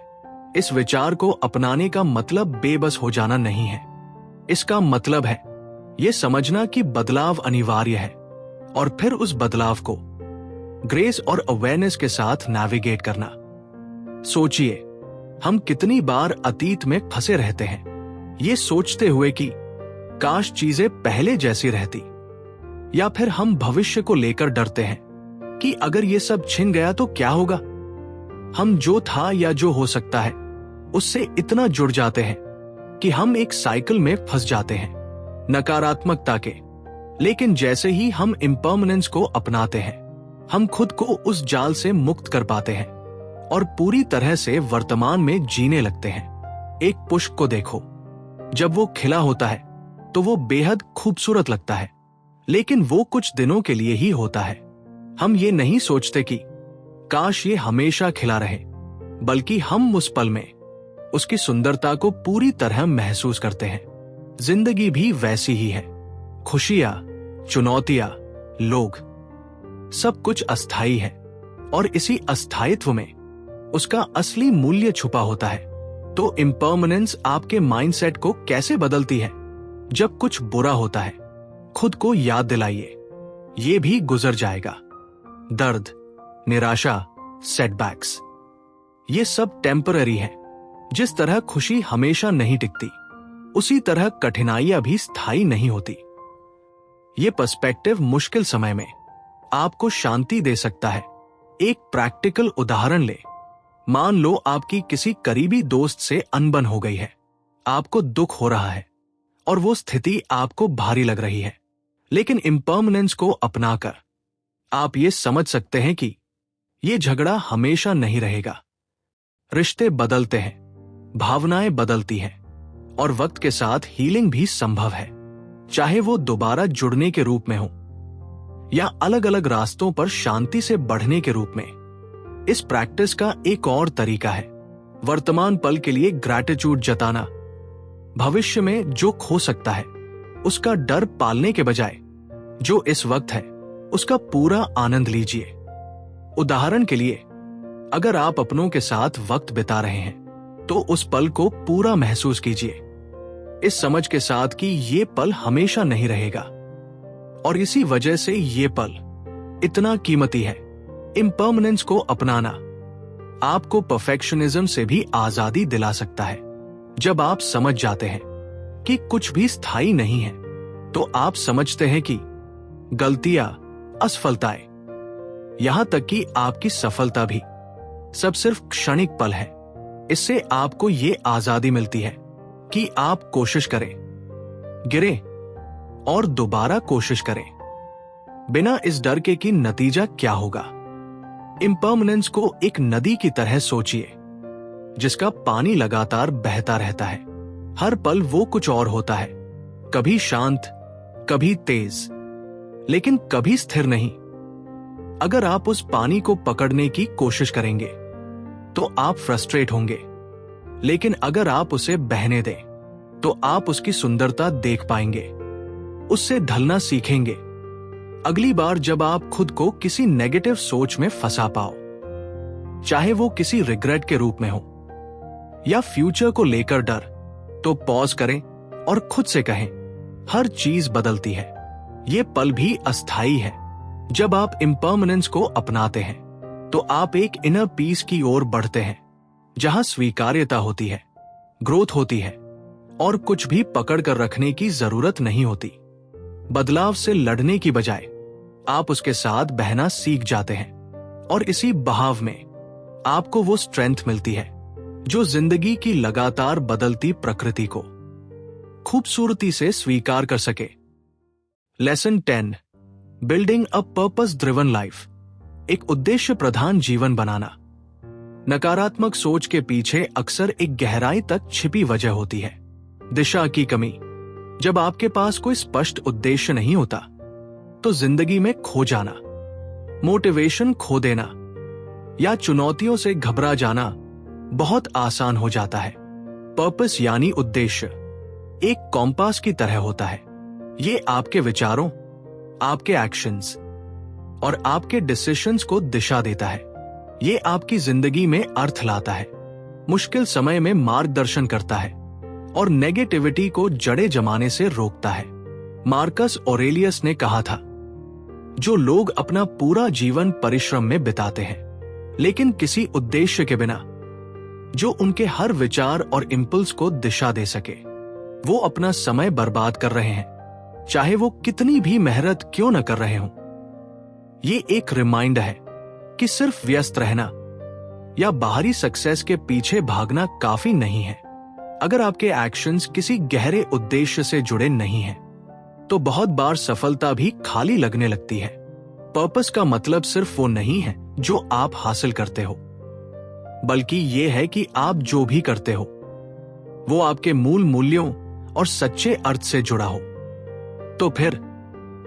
इस विचार को अपनाने का मतलब बेबस हो जाना नहीं है। इसका मतलब है यह समझना कि बदलाव अनिवार्य है और फिर उस बदलाव को ग्रेस और अवेयरनेस के साथ नेविगेट करना। सोचिए, हम कितनी बार अतीत में फंसे रहते हैं, ये सोचते हुए कि काश चीजें पहले जैसी रहती, या फिर हम भविष्य को लेकर डरते हैं कि अगर ये सब छिन गया तो क्या होगा। हम जो था या जो हो सकता है उससे इतना जुड़ जाते हैं कि हम एक साइकिल में फंस जाते हैं नकारात्मकता के। लेकिन जैसे ही हम इम्पर्मनेंस को अपनाते हैं, हम खुद को उस जाल से मुक्त कर पाते हैं और पूरी तरह से वर्तमान में जीने लगते हैं। एक पुष्प को देखो, जब वो खिला होता है तो वो बेहद खूबसूरत लगता है, लेकिन वो कुछ दिनों के लिए ही होता है। हम ये नहीं सोचते कि काश ये हमेशा खिला रहे, बल्कि हम उस पल में उसकी सुंदरता को पूरी तरह महसूस करते हैं। जिंदगी भी वैसी ही है। खुशियां, चुनौतियां, लोग, सब कुछ अस्थायी है और इसी अस्थायित्व में उसका असली मूल्य छुपा होता है। तो इम्पर्मनेंस आपके माइंडसेट को कैसे बदलती है? जब कुछ बुरा होता है, खुद को याद दिलाइए, ये भी गुजर जाएगा। दर्द, निराशा, सेटबैक्स, ये सब टेम्पररी है। जिस तरह खुशी हमेशा नहीं टिकती, उसी तरह कठिनाइयां भी स्थायी नहीं होती। ये पर्सपेक्टिव मुश्किल समय में आपको शांति दे सकता है। एक प्रैक्टिकल उदाहरण ले। मान लो आपकी किसी करीबी दोस्त से अनबन हो गई है, आपको दुख हो रहा है और वो स्थिति आपको भारी लग रही है। लेकिन इम्पर्मनेंस को अपनाकर आप ये समझ सकते हैं कि ये झगड़ा हमेशा नहीं रहेगा। रिश्ते बदलते हैं, भावनाएं बदलती हैं और वक्त के साथ हीलिंग भी संभव है, चाहे वो दोबारा जुड़ने के रूप में हो या अलग अलग रास्तों पर शांति से बढ़ने के रूप में। इस प्रैक्टिस का एक और तरीका है वर्तमान पल के लिए ग्रैटिट्यूड जताना। भविष्य में जो खो सकता है उसका डर पालने के बजाय जो इस वक्त है उसका पूरा आनंद लीजिए। उदाहरण के लिए, अगर आप अपनों के साथ वक्त बिता रहे हैं तो उस पल को पूरा महसूस कीजिए, इस समझ के साथ कि ये पल हमेशा नहीं रहेगा और इसी वजह से ये पल इतना कीमती है। इम्पर्मनेंस को अपनाना आपको परफेक्शनिज्म से भी आजादी दिला सकता है। जब आप समझ जाते हैं कि कुछ भी स्थायी नहीं है, तो आप समझते हैं कि गलतियां, असफलताएं, यहां तक कि आपकी सफलता भी सब सिर्फ क्षणिक पल है। इससे आपको ये आजादी मिलती है कि आप कोशिश करें, गिरे और दोबारा कोशिश करें, बिना इस डर के कि नतीजा क्या होगा। इम्पर्मनेंस को एक नदी की तरह सोचिए, जिसका पानी लगातार बहता रहता है। हर पल वो कुछ और होता है, कभी शांत, कभी तेज, लेकिन कभी स्थिर नहीं। अगर आप उस पानी को पकड़ने की कोशिश करेंगे तो आप फ्रस्ट्रेट होंगे, लेकिन अगर आप उसे बहने दें तो आप उसकी सुंदरता देख पाएंगे, उससे ढलना सीखेंगे। अगली बार जब आप खुद को किसी नेगेटिव सोच में फंसा पाओ, चाहे वो किसी रिग्रेट के रूप में हो या फ्यूचर को लेकर डर, तो पॉज करें और खुद से कहें, हर चीज बदलती है, ये पल भी अस्थाई है। जब आप इम्पर्मनेंस को अपनाते हैं तो आप एक इनर पीस की ओर बढ़ते हैं, जहां स्वीकार्यता होती है, ग्रोथ होती है और कुछ भी पकड़ कर रखने की जरूरत नहीं होती। बदलाव से लड़ने की बजाय आप उसके साथ बहना सीख जाते हैं और इसी बहाव में आपको वो स्ट्रेंथ मिलती है जो जिंदगी की लगातार बदलती प्रकृति को खूबसूरती से स्वीकार कर सके। Lesson 10, building a purpose driven life. एक उद्देश्य प्रधान जीवन बनाना। नकारात्मक सोच के पीछे अक्सर एक गहराई तक छिपी वजह होती है, दिशा की कमी। जब आपके पास कोई स्पष्ट उद्देश्य नहीं होता तो जिंदगी में खो जाना, मोटिवेशन खो देना या चुनौतियों से घबरा जाना बहुत आसान हो जाता है। पर्पस यानी उद्देश्य एक कॉम्पास की तरह होता है। ये आपके विचारों, आपके एक्शंस और आपके डिसीजंस को दिशा देता है। ये आपकी जिंदगी में अर्थ लाता है, मुश्किल समय में मार्गदर्शन करता है और नेगेटिविटी को जड़े जमाने से रोकता है। मार्कस ऑरेलियस ने कहा था, जो लोग अपना पूरा जीवन परिश्रम में बिताते हैं लेकिन किसी उद्देश्य के बिना जो उनके हर विचार और इंपल्स को दिशा दे सके, वो अपना समय बर्बाद कर रहे हैं, चाहे वो कितनी भी मेहनत क्यों न कर रहे हों। ये एक रिमाइंडर है कि सिर्फ व्यस्त रहना या बाहरी सक्सेस के पीछे भागना काफी नहीं है। अगर आपके एक्शंस किसी गहरे उद्देश्य से जुड़े नहीं हैं, तो बहुत बार सफलता भी खाली लगने लगती है। पर्पस का मतलब सिर्फ वो नहीं है जो आप हासिल करते हो, बल्कि ये है कि आप जो भी करते हो वो आपके मूल मूल्यों और सच्चे अर्थ से जुड़ा हो। तो फिर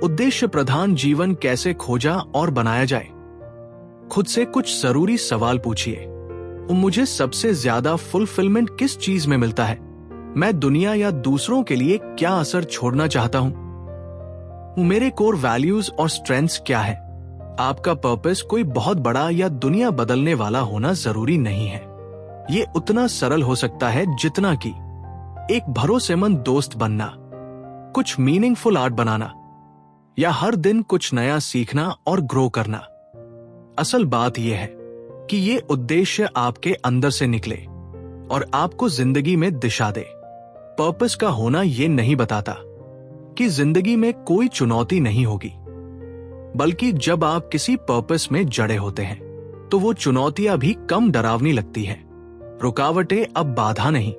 उद्देश्य प्रधान जीवन कैसे खोजा और बनाया जाए? खुद से कुछ जरूरी सवाल पूछिए। मुझे सबसे ज्यादा फुलफिलमेंट किस चीज में मिलता है? मैं दुनिया या दूसरों के लिए क्या असर छोड़ना चाहता हूं? मेरे कोर वैल्यूज और स्ट्रेंथ्स क्या है? आपका पर्पस कोई बहुत बड़ा या दुनिया बदलने वाला होना जरूरी नहीं है। ये उतना सरल हो सकता है जितना कि एक भरोसेमंद दोस्त बनना, कुछ मीनिंगफुल आर्ट बनाना या हर दिन कुछ नया सीखना और ग्रो करना। असल बात यह है कि ये उद्देश्य आपके अंदर से निकले और आपको जिंदगी में दिशा दे। पर्पस का होना ये नहीं बताता कि जिंदगी में कोई चुनौती नहीं होगी, बल्कि जब आप किसी पर्पस में जड़े होते हैं तो वो चुनौतियां भी कम डरावनी लगती हैं। रुकावटें अब बाधा नहीं,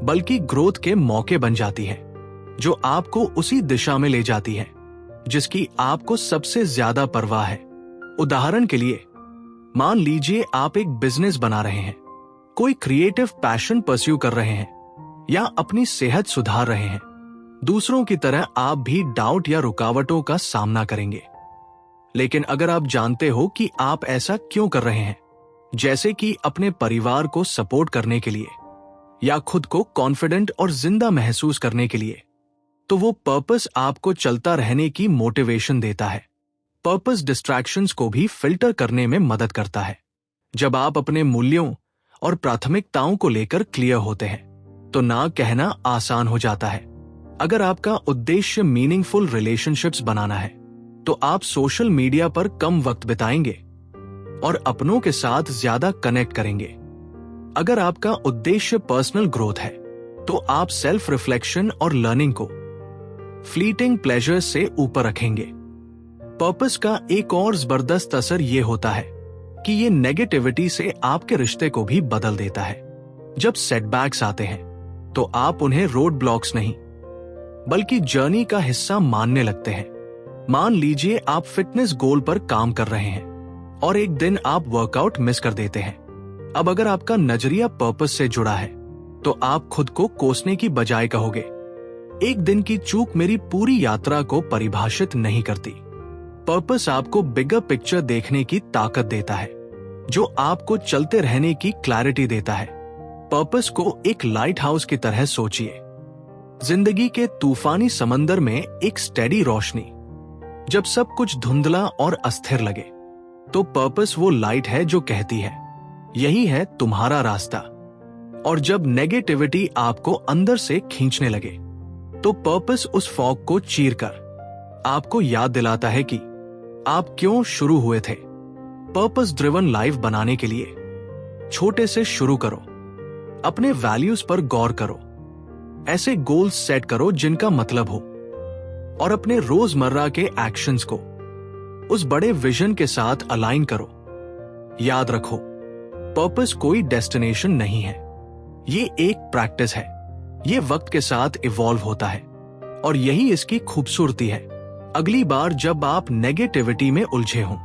बल्कि ग्रोथ के मौके बन जाती है, जो आपको उसी दिशा में ले जाती है जिसकी आपको सबसे ज्यादा परवाह है। उदाहरण के लिए, मान लीजिए आप एक बिजनेस बना रहे हैं, कोई क्रिएटिव पैशन परस्यू कर रहे हैं या अपनी सेहत सुधार रहे हैं। दूसरों की तरह आप भी डाउट या रुकावटों का सामना करेंगे, लेकिन अगर आप जानते हो कि आप ऐसा क्यों कर रहे हैं, जैसे कि अपने परिवार को सपोर्ट करने के लिए या खुद को कॉन्फिडेंट और जिंदा महसूस करने के लिए, तो वो पर्पस आपको चलता रहने की मोटिवेशन देता है। पर्पस डिस्ट्रैक्शंस को भी फिल्टर करने में मदद करता है। जब आप अपने मूल्यों और प्राथमिकताओं को लेकर क्लियर होते हैं तो ना कहना आसान हो जाता है। अगर आपका उद्देश्य मीनिंगफुल रिलेशनशिप्स बनाना है तो आप सोशल मीडिया पर कम वक्त बिताएंगे और अपनों के साथ ज्यादा कनेक्ट करेंगे। अगर आपका उद्देश्य पर्सनल ग्रोथ है तो आप सेल्फ रिफ्लेक्शन और लर्निंग को फ्लीटिंग प्लेजर से ऊपर रखेंगे। पर्पस का एक और जबरदस्त असर यह होता है कि ये नेगेटिविटी से आपके रिश्ते को भी बदल देता है। जब सेटबैक्स आते हैं तो आप उन्हें रोड ब्लॉक्स नहीं, बल्कि जर्नी का हिस्सा मानने लगते हैं। मान लीजिए आप फिटनेस गोल पर काम कर रहे हैं और एक दिन आप वर्कआउट मिस कर देते हैं। अब अगर आपका नजरिया पर्पस से जुड़ा है तो आप खुद को कोसने की बजाय कहोगे, एक दिन की चूक मेरी पूरी यात्रा को परिभाषित नहीं करती। पर्पस आपको बिगर पिक्चर देखने की ताकत देता है, जो आपको चलते रहने की क्लैरिटी देता है। पर्पस को एक लाइट हाउस की तरह सोचिए, जिंदगी के तूफानी समंदर में एक स्टेडी रोशनी। जब सब कुछ धुंधला और अस्थिर लगे तो पर्पस वो लाइट है जो कहती है, यही है तुम्हारा रास्ता। और जब नेगेटिविटी आपको अंदर से खींचने लगे तो पर्पस उस फॉग को चीरकर आपको याद दिलाता है कि आप क्यों शुरू हुए थे। पर्पस ड्रिवन लाइफ बनाने के लिए छोटे से शुरू करो, अपने वैल्यूज पर गौर करो, ऐसे गोल्स सेट करो जिनका मतलब हो, और अपने रोजमर्रा के एक्शंस को उस बड़े विजन के साथ अलाइन करो। याद रखो, पर्पस कोई डेस्टिनेशन नहीं है, ये एक प्रैक्टिस है। ये वक्त के साथ इवॉल्व होता है और यही इसकी खूबसूरती है। अगली बार जब आप नेगेटिविटी में उलझे हों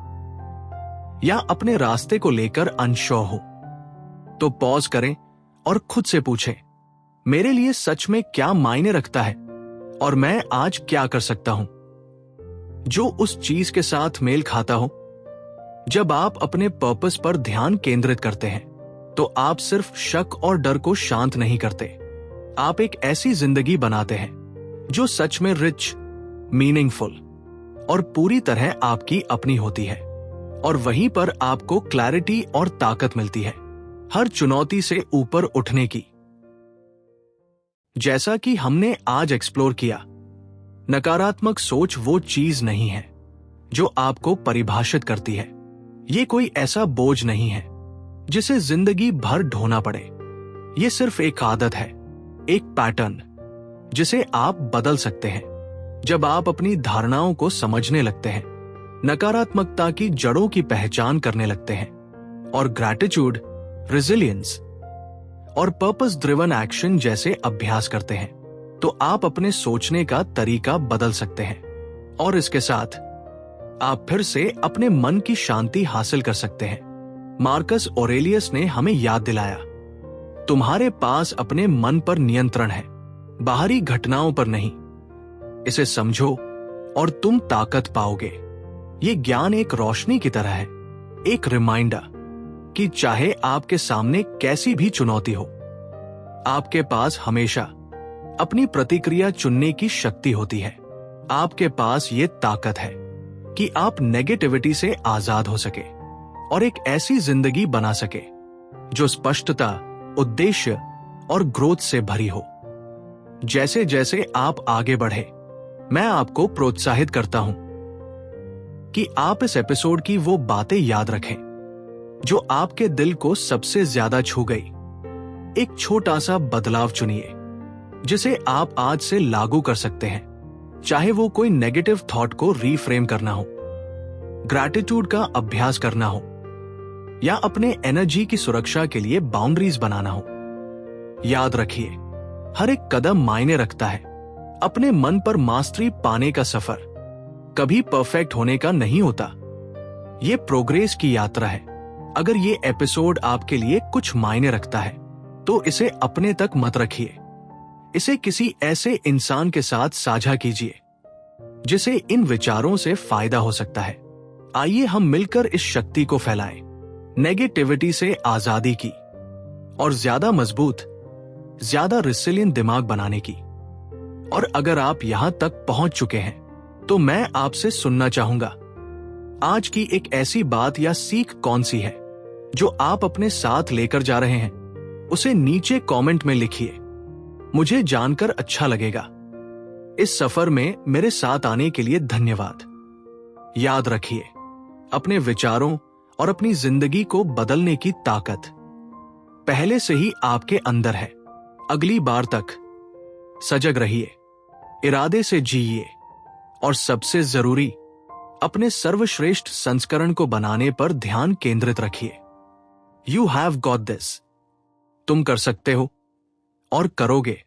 या अपने रास्ते को लेकर अनश्योर हो तो पॉज करें और खुद से पूछें, मेरे लिए सच में क्या मायने रखता है और मैं आज क्या कर सकता हूं जो उस चीज के साथ मेल खाता हो। जब आप अपने पर्पस पर ध्यान केंद्रित करते हैं तो आप सिर्फ शक और डर को शांत नहीं करते, आप एक ऐसी जिंदगी बनाते हैं जो सच में रिच, मीनिंगफुल और पूरी तरह आपकी अपनी होती है। और वहीं पर आपको क्लैरिटी और ताकत मिलती है हर चुनौती से ऊपर उठने की। जैसा कि हमने आज एक्सप्लोर किया, नकारात्मक सोच वो चीज नहीं है जो आपको परिभाषित करती है। ये कोई ऐसा बोझ नहीं है जिसे जिंदगी भर ढोना पड़े। ये सिर्फ एक आदत है, एक पैटर्न जिसे आप बदल सकते हैं जब आप अपनी धारणाओं को समझने लगते हैं, नकारात्मकता की जड़ों की पहचान करने लगते हैं और ग्रैटिट्यूड, रेजिलियंस और पर्पस ड्रिवन एक्शन जैसे अभ्यास करते हैं, तो आप अपने सोचने का तरीका बदल सकते हैं और इसके साथ आप फिर से अपने मन की शांति हासिल कर सकते हैं। मार्कस ऑरेलियस ने हमें याद दिलाया, तुम्हारे पास अपने मन पर नियंत्रण है, बाहरी घटनाओं पर नहीं। इसे समझो और तुम ताकत पाओगे। ये ज्ञान एक रोशनी की तरह है, एक रिमाइंडर कि चाहे आपके सामने कैसी भी चुनौती हो, आपके पास हमेशा अपनी प्रतिक्रिया चुनने की शक्ति होती है। आपके पास ये ताकत है कि आप नेगेटिविटी से आजाद हो सके और एक ऐसी जिंदगी बना सके जो स्पष्टता, उद्देश्य और ग्रोथ से भरी हो। जैसे जैसे आप आगे बढ़े, मैं आपको प्रोत्साहित करता हूं कि आप इस एपिसोड की वो बातें याद रखें जो आपके दिल को सबसे ज्यादा छू गई। एक छोटा सा बदलाव चुनिए जिसे आप आज से लागू कर सकते हैं, चाहे वो कोई नेगेटिव थॉट को रीफ्रेम करना हो, ग्रैटिट्यूड का अभ्यास करना हो या अपने एनर्जी की सुरक्षा के लिए बाउंड्रीज बनाना हो। याद रखिए, हर एक कदम मायने रखता है। अपने मन पर मास्टरी पाने का सफर कभी परफेक्ट होने का नहीं होता, ये प्रोग्रेस की यात्रा है। अगर ये एपिसोड आपके लिए कुछ मायने रखता है तो इसे अपने तक मत रखिए, इसे किसी ऐसे इंसान के साथ साझा कीजिए जिसे इन विचारों से फायदा हो सकता है। आइए हम मिलकर इस शक्ति को फैलाएं, नेगेटिविटी से आजादी की और ज्यादा मजबूत, ज्यादा रिसिलिएंट दिमाग बनाने की। और अगर आप यहां तक पहुंच चुके हैं तो मैं आपसे सुनना चाहूंगा, आज की एक ऐसी बात या सीख कौन सी है जो आप अपने साथ लेकर जा रहे हैं, उसे नीचे कमेंट में लिखिए। मुझे जानकर अच्छा लगेगा। इस सफर में मेरे साथ आने के लिए धन्यवाद। याद रखिए, अपने विचारों और अपनी जिंदगी को बदलने की ताकत पहले से ही आपके अंदर है। अगली बार तक सजग रहिए, इरादे से जिए और सबसे जरूरी, अपने सर्वश्रेष्ठ संस्करण को बनाने पर ध्यान केंद्रित रखिए। You have got this. तुम कर सकते हो और करोगे।